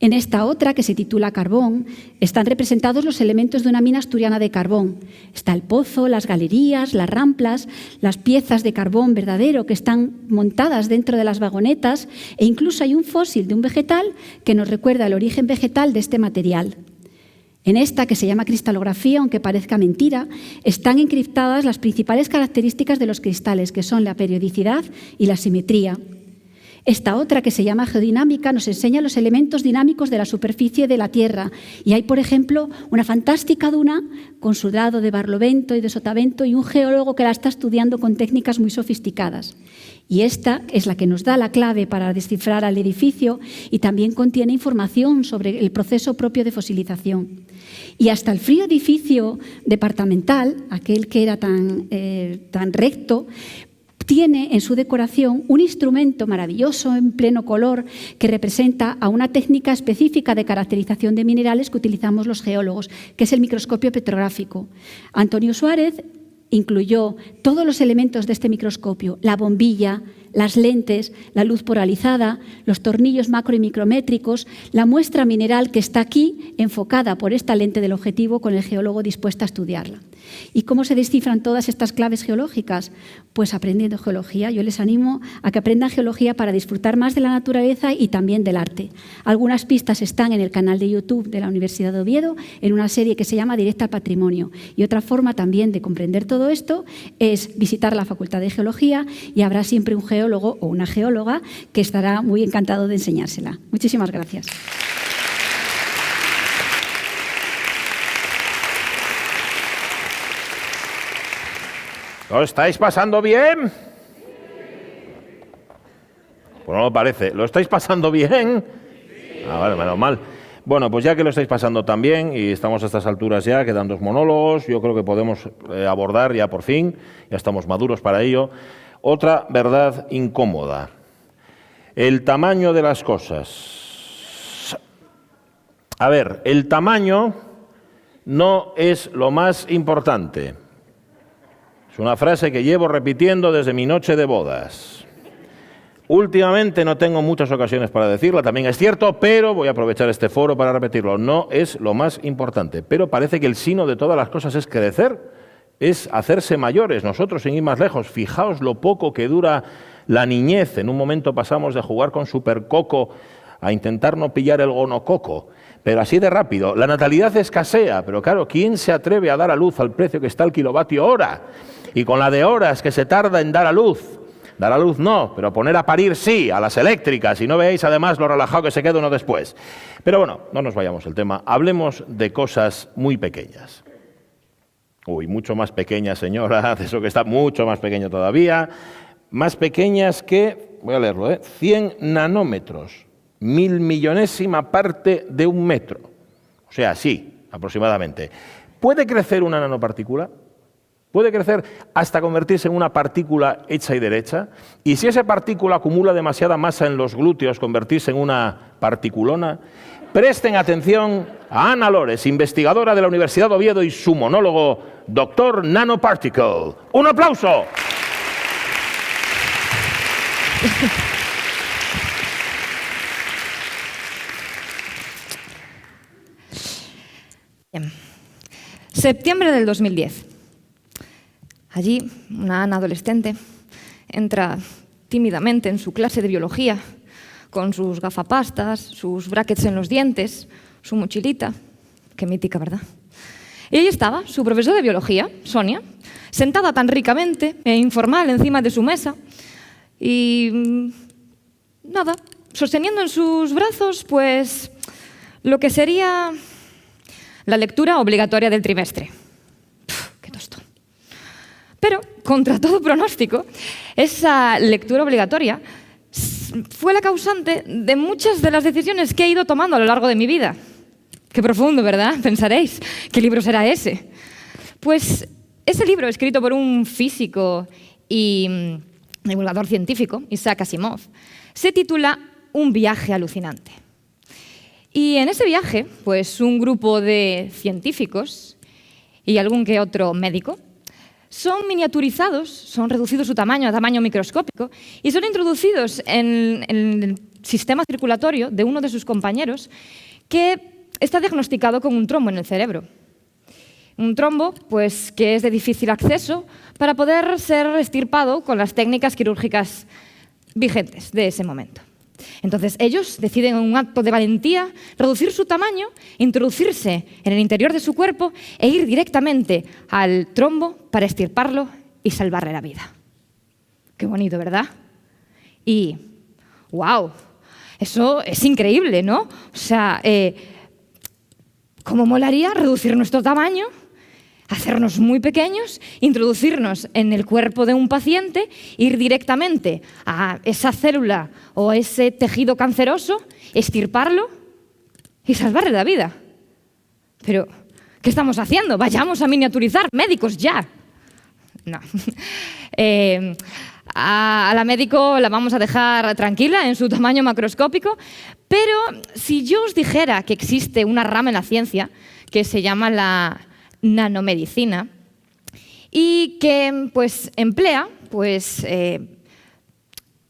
En esta otra, que se titula Carbón, están representados los elementos de una mina asturiana de carbón. Está el pozo, las galerías, las ramplas, las piezas de carbón verdadero que están montadas dentro de las vagonetas, e incluso hay un fósil de un vegetal que nos recuerda el origen vegetal de este material. En esta, que se llama cristalografía, aunque parezca mentira, están encriptadas las principales características de los cristales, que son la periodicidad y la simetría. Esta otra, que se llama geodinámica, nos enseña los elementos dinámicos de la superficie de la Tierra. Y hay, por ejemplo, una fantástica duna con su dado de barlovento y de sotavento y un geólogo que la está estudiando con técnicas muy sofisticadas. Y esta es la que nos da la clave para descifrar al edificio y también contiene información sobre el proceso propio de fosilización. Y hasta el frío edificio departamental, aquel que era tan recto, tiene en su decoración un instrumento maravilloso en pleno color que representa a una técnica específica de caracterización de minerales que utilizamos los geólogos, que es el microscopio petrográfico. Antonio Suárez incluyó todos los elementos de este microscopio: la bombilla, las lentes, la luz polarizada, los tornillos macro y micrométricos, la muestra mineral que está aquí enfocada por esta lente del objetivo con el geólogo dispuesto a estudiarla. ¿Y cómo se descifran todas estas claves geológicas? Pues aprendiendo geología. Yo les animo a que aprendan geología para disfrutar más de la naturaleza y también del arte. Algunas pistas están en el canal de YouTube de la Universidad de Oviedo, en una serie que se llama Directa al Patrimonio. Y otra forma también de comprender todo esto es visitar la Facultad de Geología, y habrá siempre un geólogo o una geóloga que estará muy encantado de enseñársela. Muchísimas gracias. ¿Lo estáis pasando bien? Pues no lo parece. ¿Lo estáis pasando bien? Vale, menos mal. Bueno, pues ya que lo estáis pasando tan bien y estamos a estas alturas ya, quedan 2 monólogos, yo creo que podemos abordar ya por fin, ya estamos maduros para ello, otra verdad incómoda. El tamaño de las cosas. A ver, el tamaño no es lo más importante. Es una frase que llevo repitiendo desde mi noche de bodas. Últimamente no tengo muchas ocasiones para decirla, también es cierto, pero voy a aprovechar este foro para repetirlo. No es lo más importante, pero parece que el sino de todas las cosas es crecer, es hacerse mayores. Nosotros, sin ir más lejos, fijaos lo poco que dura la niñez. En un momento pasamos de jugar con Supercoco a intentar no pillar el gonococo, pero así de rápido. La natalidad escasea, pero claro, ¿quién se atreve a dar a luz al precio que está el kilovatio hora? Y con la de horas que se tarda en dar a luz. Dar a luz no, pero poner a parir sí, a las eléctricas. Y no veáis además lo relajado que se queda uno después. Pero bueno, no nos vayamos del tema. Hablemos de cosas muy pequeñas. Uy, mucho más pequeñas, señora, de eso que está mucho más pequeño todavía. Más pequeñas que, voy a leerlo, 100 nanómetros. 1.000.000.000ª parte de un metro. O sea, sí, aproximadamente. ¿Puede crecer una nanopartícula? Puede crecer hasta convertirse en una partícula hecha y derecha. Y si esa partícula acumula demasiada masa en los glúteos, convertirse en una particulona. Presten atención a Ana Lores, investigadora de la Universidad de Oviedo, y su monólogo, Doctor Nanoparticle. ¡Un aplauso! Bien. Septiembre del 2010. Allí, una Ana adolescente entra tímidamente en su clase de biología con sus gafapastas, sus brackets en los dientes, su mochilita. Qué mítica, ¿verdad? Y ahí estaba su profesor de biología, Sonia, sentada tan ricamente e informal encima de su mesa y nada, sosteniendo en sus brazos pues lo que sería la lectura obligatoria del trimestre. ¡Qué tostón! Pero, contra todo pronóstico, esa lectura obligatoria fue la causante de muchas de las decisiones que he ido tomando a lo largo de mi vida. Qué profundo, ¿verdad? Pensaréis, ¿qué libro será ese? Pues ese libro, escrito por un físico y divulgador científico, Isaac Asimov, se titula Un viaje alucinante. Y en ese viaje, pues un grupo de científicos y algún que otro médico son miniaturizados, son reducidos su tamaño a tamaño microscópico y son introducidos en el sistema circulatorio de uno de sus compañeros que está diagnosticado con un trombo en el cerebro. Un trombo pues, que es de difícil acceso para poder ser extirpado con las técnicas quirúrgicas vigentes de ese momento. Entonces ellos deciden en un acto de valentía reducir su tamaño, introducirse en el interior de su cuerpo e ir directamente al trombo para extirparlo y salvarle la vida. Qué bonito, ¿verdad? Y, ¡wow! Eso es increíble, ¿no? O sea, ¿cómo molaría reducir nuestro tamaño, hacernos muy pequeños, introducirnos en el cuerpo de un paciente, ir directamente a esa célula o ese tejido canceroso, extirparlo y salvarle la vida? Pero, ¿qué estamos haciendo? Vayamos a miniaturizar, médicos, ya. No. A la médico la vamos a dejar tranquila en su tamaño macroscópico, pero si yo os dijera que existe una rama en la ciencia que se llama la nanomedicina y que pues, emplea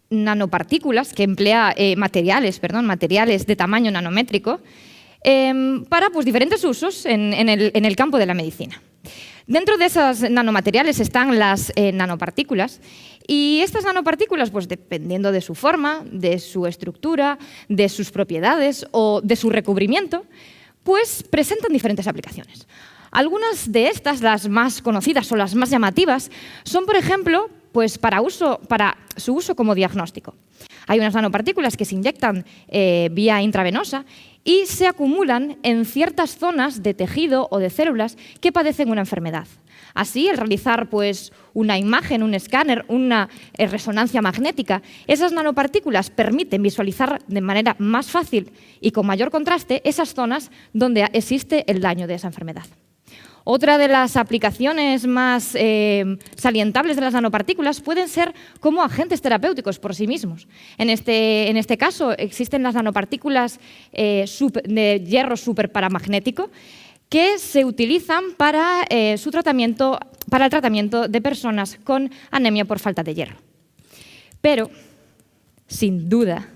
nanopartículas, que emplea materiales de tamaño nanométrico para pues, diferentes usos en el campo de la medicina. Dentro de esos nanomateriales están las nanopartículas y estas nanopartículas, pues dependiendo de su forma, de su estructura, de sus propiedades o de su recubrimiento, pues presentan diferentes aplicaciones. Algunas de estas, las más conocidas o las más llamativas, son, por ejemplo, pues para su uso como diagnóstico. Hay unas nanopartículas que se inyectan vía intravenosa y se acumulan en ciertas zonas de tejido o de células que padecen una enfermedad. Así, al realizar pues, una imagen, un escáner, una resonancia magnética, esas nanopartículas permiten visualizar de manera más fácil y con mayor contraste esas zonas donde existe el daño de esa enfermedad. Otra de las aplicaciones más salientables de las nanopartículas pueden ser como agentes terapéuticos por sí mismos. En este caso existen las nanopartículas de hierro superparamagnético que se utilizan para el tratamiento de personas con anemia por falta de hierro. Pero, sin duda,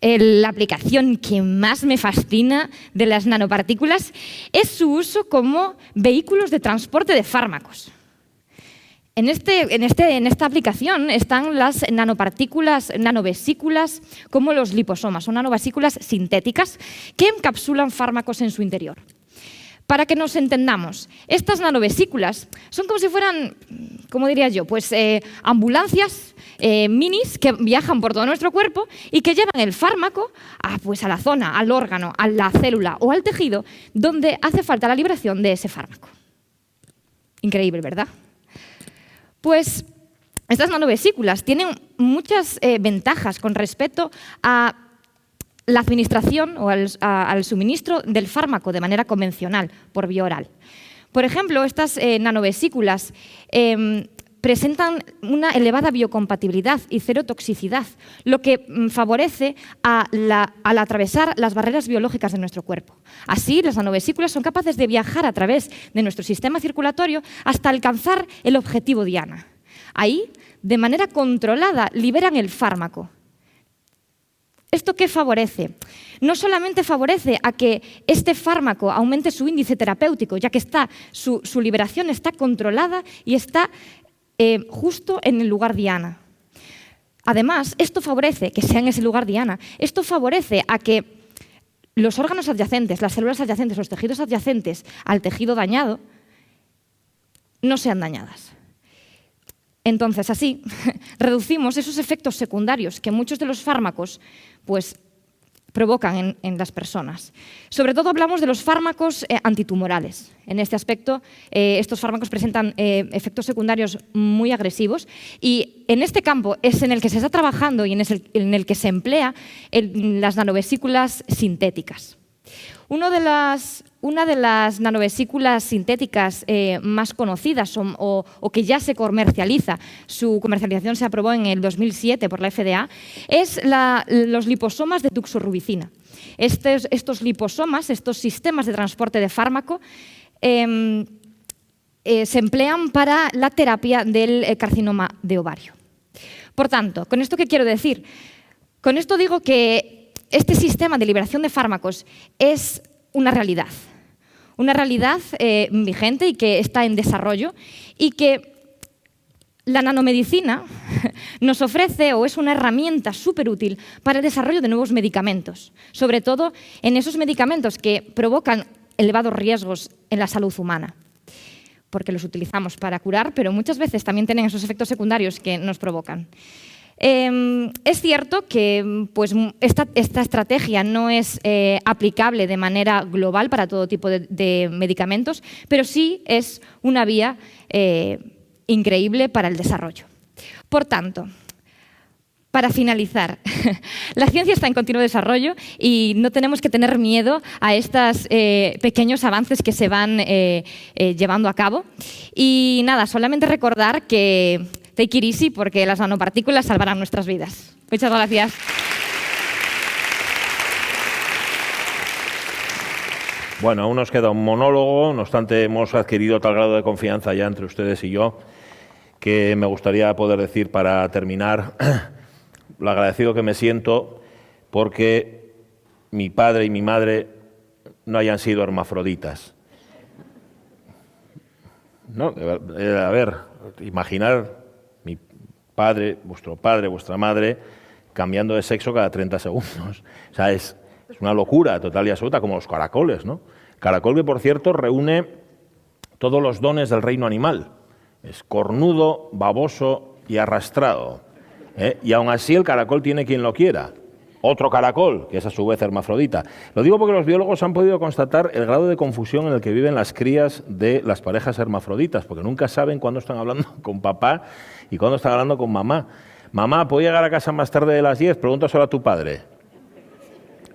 la aplicación que más me fascina de las nanopartículas es su uso como vehículos de transporte de fármacos. En esta aplicación están las nanopartículas, nanovesículas, como los liposomas. Son nanovesículas sintéticas que encapsulan fármacos en su interior. Para que nos entendamos, estas nanovesículas son como si fueran, ¿cómo diría yo? Pues ambulancias minis que viajan por todo nuestro cuerpo y que llevan el fármaco a la zona, al órgano, a la célula o al tejido donde hace falta la liberación de ese fármaco. Increíble, ¿verdad? Pues estas nanovesículas tienen muchas ventajas con respecto a la administración o al suministro del fármaco de manera convencional, por vía oral. Por ejemplo, estas nanovesículas presentan una elevada biocompatibilidad y cero toxicidad, lo que favorece al atravesar las barreras biológicas de nuestro cuerpo. Así, las nanovesículas son capaces de viajar a través de nuestro sistema circulatorio hasta alcanzar el objetivo diana. Ahí, de manera controlada, liberan el fármaco. ¿Esto qué favorece? No solamente favorece a que este fármaco aumente su índice terapéutico, ya que su liberación está controlada y está justo en el lugar diana. Además, esto favorece que sea en ese lugar diana, esto favorece a que los órganos adyacentes, las células adyacentes, los tejidos adyacentes al tejido dañado no sean dañadas. Entonces, así, reducimos esos efectos secundarios que muchos de los fármacos pues, provocan en las personas. Sobre todo hablamos de los fármacos antitumorales. En este aspecto, estos fármacos presentan efectos secundarios muy agresivos y en este campo es en el que se está trabajando y en el que se emplea las nanovesículas sintéticas. Una de las nanovesículas sintéticas más conocidas o que ya se comercializa, su comercialización se aprobó en el 2007 por la FDA, es los liposomas de doxorubicina. Estos liposomas, estos sistemas de transporte de fármaco, se emplean para la terapia del carcinoma de ovario. Por tanto, ¿con esto qué quiero decir? Con esto digo que este sistema de liberación de fármacos es una realidad vigente y que está en desarrollo y que la nanomedicina nos ofrece o es una herramienta súper útil para el desarrollo de nuevos medicamentos, sobre todo en esos medicamentos que provocan elevados riesgos en la salud humana, porque los utilizamos para curar, pero muchas veces también tienen esos efectos secundarios que nos provocan. Es cierto que pues, esta estrategia no es aplicable de manera global para todo tipo de medicamentos, pero sí es una vía increíble para el desarrollo. Por tanto, para finalizar, la ciencia está en continuo desarrollo y no tenemos que tener miedo a estos pequeños avances que se van llevando a cabo. Y nada, solamente recordar que take it easy porque las nanopartículas salvarán nuestras vidas. Muchas gracias. Bueno, aún nos queda un monólogo, no obstante hemos adquirido tal grado de confianza ya entre ustedes y yo que me gustaría poder decir para terminar lo agradecido que me siento porque mi padre y mi madre no hayan sido hermafroditas. No, a ver, imaginar mi padre, vuestra madre, cambiando de sexo cada 30 segundos. O sea, es una locura total y absoluta, como los caracoles, ¿no? Caracol que, por cierto, reúne todos los dones del reino animal. Es cornudo, baboso y arrastrado. Y aún así el caracol tiene quien lo quiera. Otro caracol, que es a su vez hermafrodita. Lo digo porque los biólogos han podido constatar el grado de confusión en el que viven las crías de las parejas hermafroditas, porque nunca saben cuándo están hablando con papá y cuándo están hablando con mamá. Mamá, ¿puedo llegar a casa más tarde de las 10? Pregúntaselo a tu padre.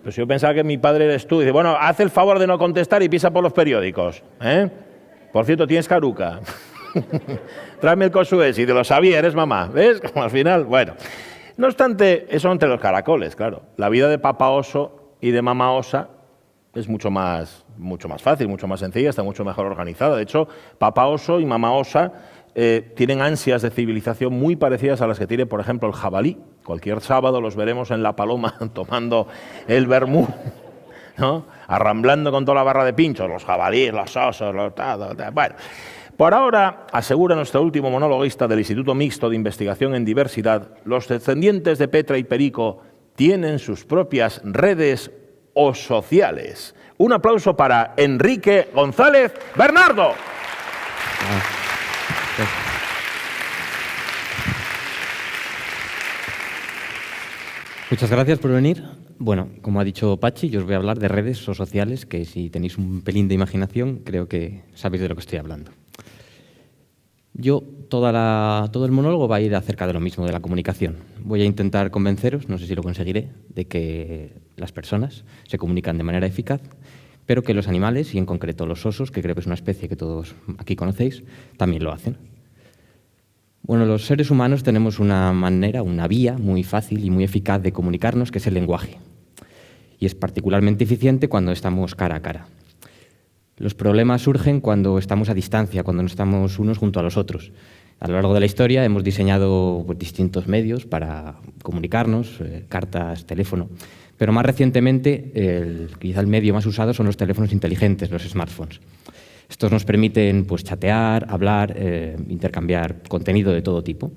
Pues yo pensaba que mi padre eres tú. Dice, bueno, haz el favor de no contestar y pisa por los periódicos. Por cierto, tienes caruca. Tráeme el cosué, si te lo sabía, eres mamá. ¿Ves? Como al final, bueno. No obstante, eso entre los caracoles, claro. La vida de papá oso y de mamá osa es mucho más fácil, mucho más sencilla, está mucho mejor organizada. De hecho, papá oso y mamá osa tienen ansias de civilización muy parecidas a las que tiene, por ejemplo, el jabalí. Cualquier sábado los veremos en La Paloma tomando el vermú, ¿no? Arramblando con toda la barra de pinchos, los jabalíes, los osos, bueno. Por ahora, asegura nuestro último monologuista del Instituto Mixto de Investigación en Diversidad, los descendientes de Petra y Perico tienen sus propias redes o sociales. Un aplauso para Enrique González Bernardo. Muchas gracias por venir. Bueno, como ha dicho Pachi, yo os voy a hablar de redes o sociales, que si tenéis un pelín de imaginación, creo que sabéis de lo que estoy hablando. Todo el monólogo va a ir acerca de lo mismo, de la comunicación. Voy a intentar convenceros, no sé si lo conseguiré, de que las personas se comunican de manera eficaz, pero que los animales, y en concreto los osos, que creo que es una especie que todos aquí conocéis, también lo hacen. Bueno, los seres humanos tenemos una manera, una vía muy fácil y muy eficaz de comunicarnos, que es el lenguaje. Y es particularmente eficiente cuando estamos cara a cara. Los problemas surgen cuando estamos a distancia, cuando no estamos unos junto a los otros. A lo largo de la historia hemos diseñado distintos medios para comunicarnos, cartas, teléfono, pero más recientemente quizá el medio más usado son los teléfonos inteligentes, los smartphones. Estos nos permiten chatear, hablar, intercambiar contenido de todo tipo.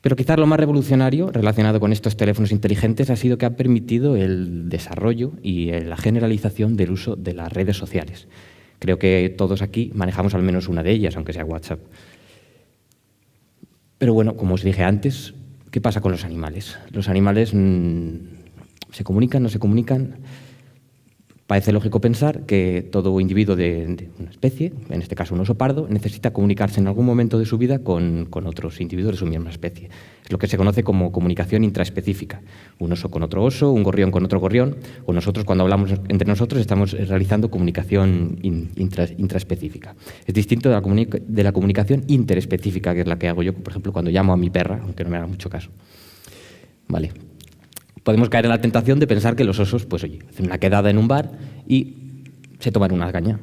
Pero quizás lo más revolucionario relacionado con estos teléfonos inteligentes ha sido que ha permitido el desarrollo y la generalización del uso de las redes sociales. Creo que todos aquí manejamos al menos una de ellas, aunque sea WhatsApp. Pero bueno, como os dije antes, ¿qué pasa con los animales? Los animales ¿se comunican, no se comunican? Parece lógico pensar que todo individuo de una especie, en este caso un oso pardo, necesita comunicarse en algún momento de su vida con otros individuos de su misma especie. Es lo que se conoce como comunicación intraespecífica. Un oso con otro oso, un gorrión con otro gorrión, o nosotros cuando hablamos entre nosotros estamos realizando comunicación intraespecífica. Es distinto de la comunicación interespecífica, que es la que hago yo, por ejemplo, cuando llamo a mi perra, aunque no me haga mucho caso. Vale. Podemos caer en la tentación de pensar que los osos, pues oye, hacen una quedada en un bar y se toman una caña.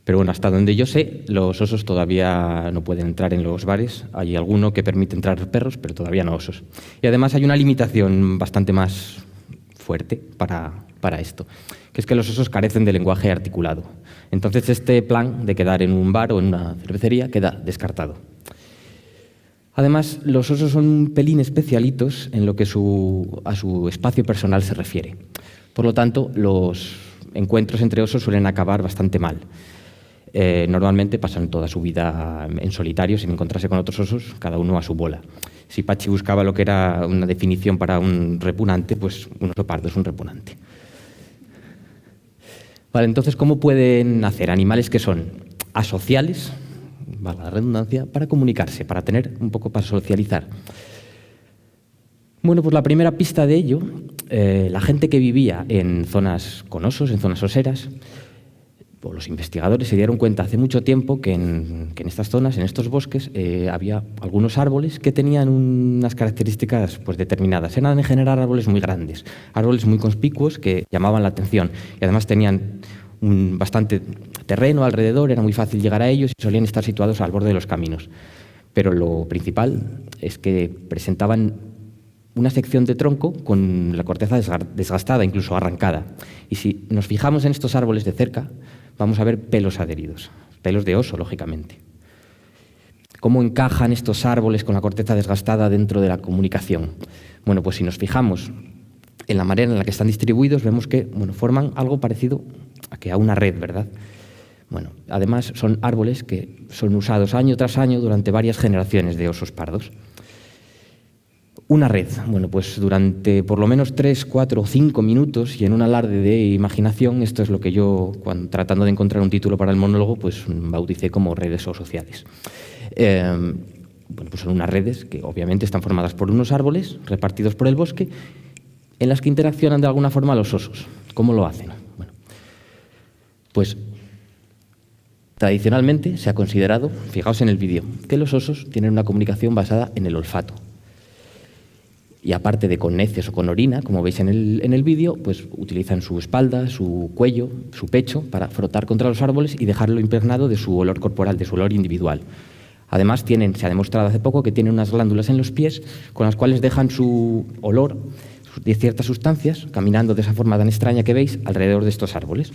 Pero bueno, hasta donde yo sé, los osos todavía no pueden entrar en los bares. Hay alguno que permite entrar perros, pero todavía no osos. Y además hay una limitación bastante más fuerte para esto, que es que los osos carecen de lenguaje articulado. Entonces este plan de quedar en un bar o en una cervecería queda descartado. Además, los osos son un pelín especialitos en lo que a su espacio personal se refiere. Por lo tanto, los encuentros entre osos suelen acabar bastante mal. Normalmente pasan toda su vida en solitario, sin encontrarse con otros osos, cada uno a su bola. Si Pachi buscaba lo que era una definición para un repugnante, pues un oso pardo es un repugnante. Vale, entonces, ¿cómo pueden hacer animales que son asociales, valga la redundancia, para comunicarse, para socializar? Bueno, pues la primera pista de ello, la gente que vivía en zonas con osos, en zonas oseras, o los investigadores se dieron cuenta hace mucho tiempo que en estas zonas, en estos bosques, había algunos árboles que tenían unas características pues, determinadas. Eran en general árboles muy grandes, árboles muy conspicuos que llamaban la atención y además tenían bastante terreno alrededor, era muy fácil llegar a ellos y solían estar situados al borde de los caminos. Pero lo principal es que presentaban una sección de tronco con la corteza desgastada, incluso arrancada. Y si nos fijamos en estos árboles de cerca, vamos a ver pelos adheridos, pelos de oso, lógicamente. ¿Cómo encajan estos árboles con la corteza desgastada dentro de la comunicación? Bueno, pues si nos fijamos en la manera en la que están distribuidos, vemos que forman algo parecido a una red, ¿verdad? Bueno, además son árboles que son usados año tras año durante varias generaciones de osos pardos. Una red, bueno, pues durante por lo menos 3, 4 o 5 minutos y en un alarde de imaginación, esto es lo que yo, tratando de encontrar un título para el monólogo, pues bauticé como redes sociales. Pues son unas redes que obviamente están formadas por unos árboles repartidos por el bosque en las que interaccionan de alguna forma los osos. ¿Cómo lo hacen? Bueno, pues tradicionalmente se ha considerado, fijaos en el vídeo, que los osos tienen una comunicación basada en el olfato. Y aparte de con heces o con orina, como veis en el vídeo, pues utilizan su espalda, su cuello, su pecho para frotar contra los árboles y dejarlo impregnado de su olor corporal, de su olor individual. Además, se ha demostrado hace poco que tienen unas glándulas en los pies con las cuales dejan su olor de ciertas sustancias, caminando de esa forma tan extraña que veis alrededor de estos árboles.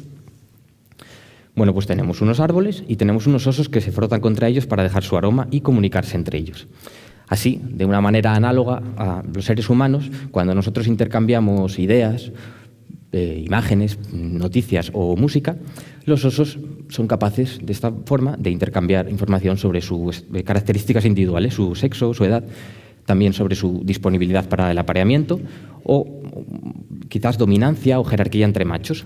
Bueno, pues tenemos unos árboles y tenemos unos osos que se frotan contra ellos para dejar su aroma y comunicarse entre ellos. Así, de una manera análoga a los seres humanos, cuando nosotros intercambiamos ideas, imágenes, noticias o música, los osos son capaces de esta forma de intercambiar información sobre sus características individuales, su sexo, su edad, también sobre su disponibilidad para el apareamiento o quizás dominancia o jerarquía entre machos.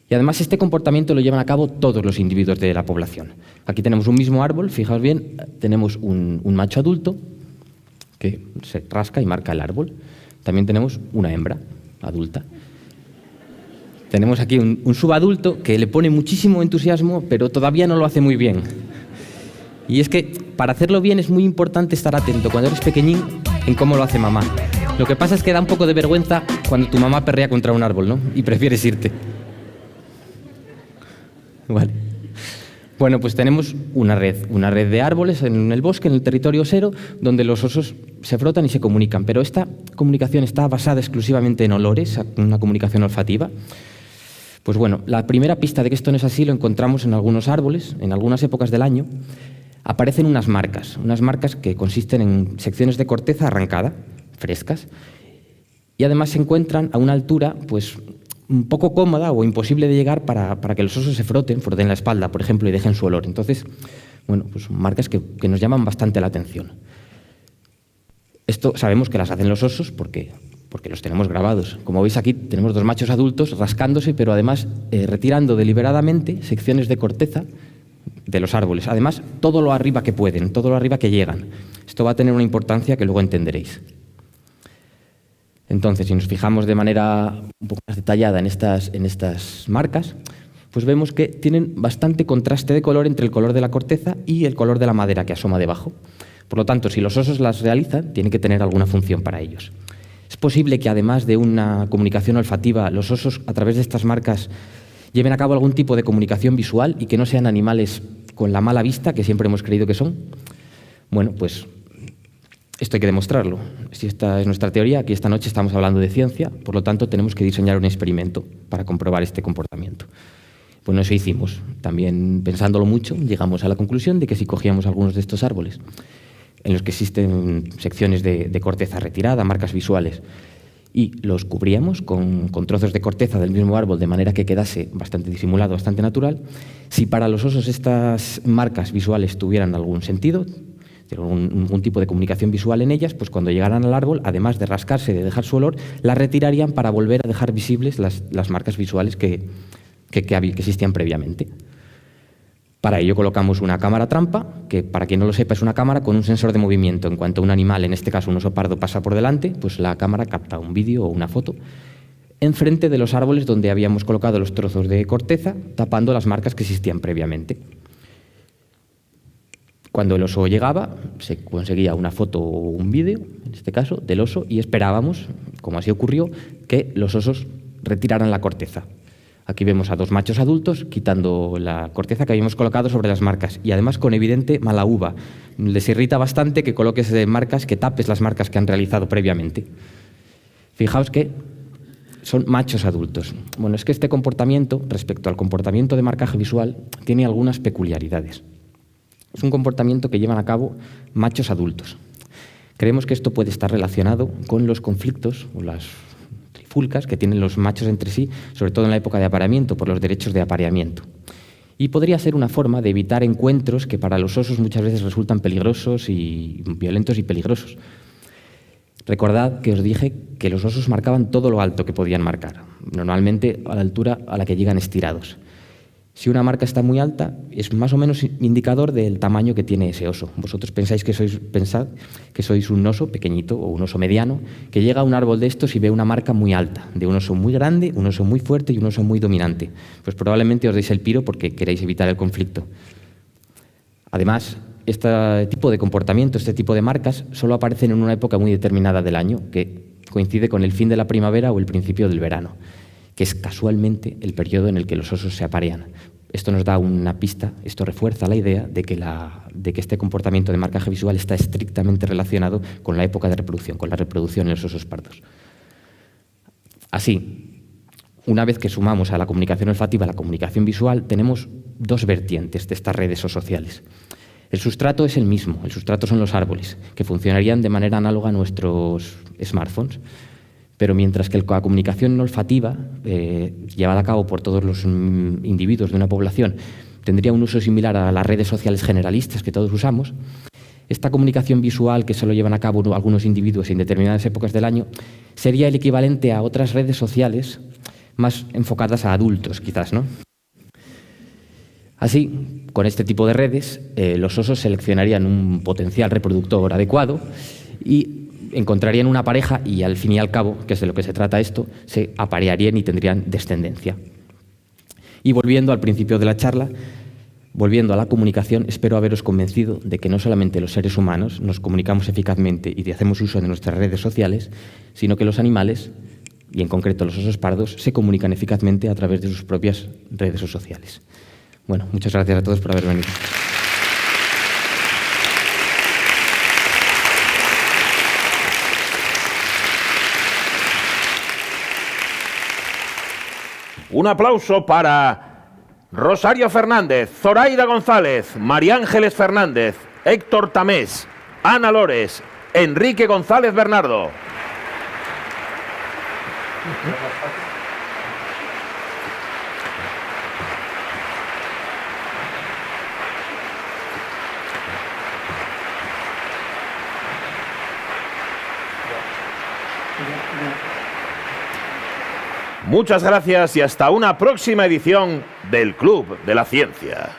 Y además este comportamiento lo llevan a cabo todos los individuos de la población. Aquí tenemos un mismo árbol, fijaos bien, tenemos un macho adulto que se rasca y marca el árbol. También tenemos una hembra adulta. Tenemos aquí un subadulto que le pone muchísimo entusiasmo, pero todavía no lo hace muy bien. Y es que para hacerlo bien es muy importante estar atento cuando eres pequeñín en cómo lo hace mamá. Lo que pasa es que da un poco de vergüenza cuando tu mamá perrea contra un árbol, ¿no? Y prefieres irte. Vale. Bueno, pues tenemos una red de árboles en el bosque, en el territorio osero, donde los osos se frotan y se comunican. Pero esta comunicación está basada exclusivamente en olores, una comunicación olfativa. Pues bueno, la primera pista de que esto no es así lo encontramos en algunos árboles, en algunas épocas del año. aparecen unas marcas que consisten en secciones de corteza arrancada, frescas, y además se encuentran a una altura pues, un poco cómoda o imposible de llegar para que los osos se froten la espalda, por ejemplo, y dejen su olor. Entonces, bueno, pues son marcas que nos llaman bastante la atención. Esto sabemos que las hacen los osos porque los tenemos grabados. Como veis aquí tenemos 2 machos adultos rascándose, pero además retirando deliberadamente secciones de corteza de los árboles. Además, todo lo arriba que pueden, todo lo arriba que llegan. Esto va a tener una importancia que luego entenderéis. Entonces, si nos fijamos de manera un poco más detallada en estas marcas, pues vemos que tienen bastante contraste de color entre el color de la corteza y el color de la madera que asoma debajo. Por lo tanto, si los osos las realizan, tienen que tener alguna función para ellos. Es posible que, además de una comunicación olfativa, los osos, a través de estas marcas, lleven a cabo algún tipo de comunicación visual y que no sean animales con la mala vista que siempre hemos creído que son. Bueno, pues esto hay que demostrarlo. Si esta es nuestra teoría, aquí esta noche estamos hablando de ciencia, por lo tanto tenemos que diseñar un experimento para comprobar este comportamiento. Bueno, eso hicimos. También pensándolo mucho, llegamos a la conclusión de que si cogíamos algunos de estos árboles, en los que existen secciones de corteza retirada, marcas visuales, y los cubríamos con trozos de corteza del mismo árbol de manera que quedase bastante disimulado, bastante natural, si para los osos estas marcas visuales tuvieran algún sentido, algún tipo de comunicación visual en ellas, pues cuando llegaran al árbol, además de rascarse, de dejar su olor, las retirarían para volver a dejar visibles las marcas visuales que existían previamente. Para ello colocamos una cámara trampa, que para quien no lo sepa es una cámara con un sensor de movimiento. En cuanto un animal, en este caso un oso pardo, pasa por delante, pues la cámara capta un vídeo o una foto enfrente de los árboles donde habíamos colocado los trozos de corteza, tapando las marcas que existían previamente. Cuando el oso llegaba, se conseguía una foto o un vídeo, en este caso, del oso, y esperábamos, como así ocurrió, que los osos retiraran la corteza. Aquí vemos a 2 machos adultos quitando la corteza que habíamos colocado sobre las marcas y además con evidente mala uva. Les irrita bastante que coloques marcas, que tapes las marcas que han realizado previamente. Fijaos que son machos adultos. Bueno, es que este comportamiento, respecto al comportamiento de marcaje visual, tiene algunas peculiaridades. Es un comportamiento que llevan a cabo machos adultos. Creemos que esto puede estar relacionado con los conflictos o las trifulcas que tienen los machos entre sí, sobre todo en la época de apareamiento, por los derechos de apareamiento. Y podría ser una forma de evitar encuentros que para los osos muchas veces resultan peligrosos y violentos y peligrosos. Recordad que os dije que los osos marcaban todo lo alto que podían marcar, normalmente a la altura a la que llegan estirados. Si una marca está muy alta, es más o menos indicador del tamaño que tiene ese oso. Vosotros pensad que sois un oso pequeñito o un oso mediano que llega a un árbol de estos y ve una marca muy alta, de un oso muy grande, un oso muy fuerte y un oso muy dominante. Pues probablemente os deis el piro porque queréis evitar el conflicto. Además, este tipo de comportamiento, este tipo de marcas, solo aparecen en una época muy determinada del año, que coincide con el fin de la primavera o el principio del verano, que es casualmente el periodo en el que los osos se aparean. Esto nos da una pista, esto refuerza la idea de que este comportamiento de marcaje visual está estrictamente relacionado con la época de reproducción, con la reproducción en los osos pardos. Así, una vez que sumamos a la comunicación olfativa la comunicación visual, tenemos 2 vertientes de estas redes sociales. El sustrato es el mismo, el sustrato son los árboles, que funcionarían de manera análoga a nuestros smartphones. Pero mientras que la comunicación olfativa, llevada a cabo por todos los individuos de una población, tendría un uso similar a las redes sociales generalistas que todos usamos, esta comunicación visual que solo llevan a cabo algunos individuos en determinadas épocas del año sería el equivalente a otras redes sociales más enfocadas a adultos, quizás, ¿no? Así, con este tipo de redes, los osos seleccionarían un potencial reproductor adecuado y encontrarían una pareja y, al fin y al cabo, que es de lo que se trata esto, se aparearían y tendrían descendencia. Y volviendo al principio de la charla, volviendo a la comunicación, espero haberos convencido de que no solamente los seres humanos nos comunicamos eficazmente y hacemos uso de nuestras redes sociales, sino que los animales, y en concreto los osos pardos, se comunican eficazmente a través de sus propias redes sociales. Bueno, muchas gracias a todos por haber venido. Un aplauso para Rosario Fernández, Zoraida González, María Ángeles Fernández, Héctor Tamés, Ana Lores, Enrique González Bernardo. Muchas gracias y hasta una próxima edición del Club de la Ciencia.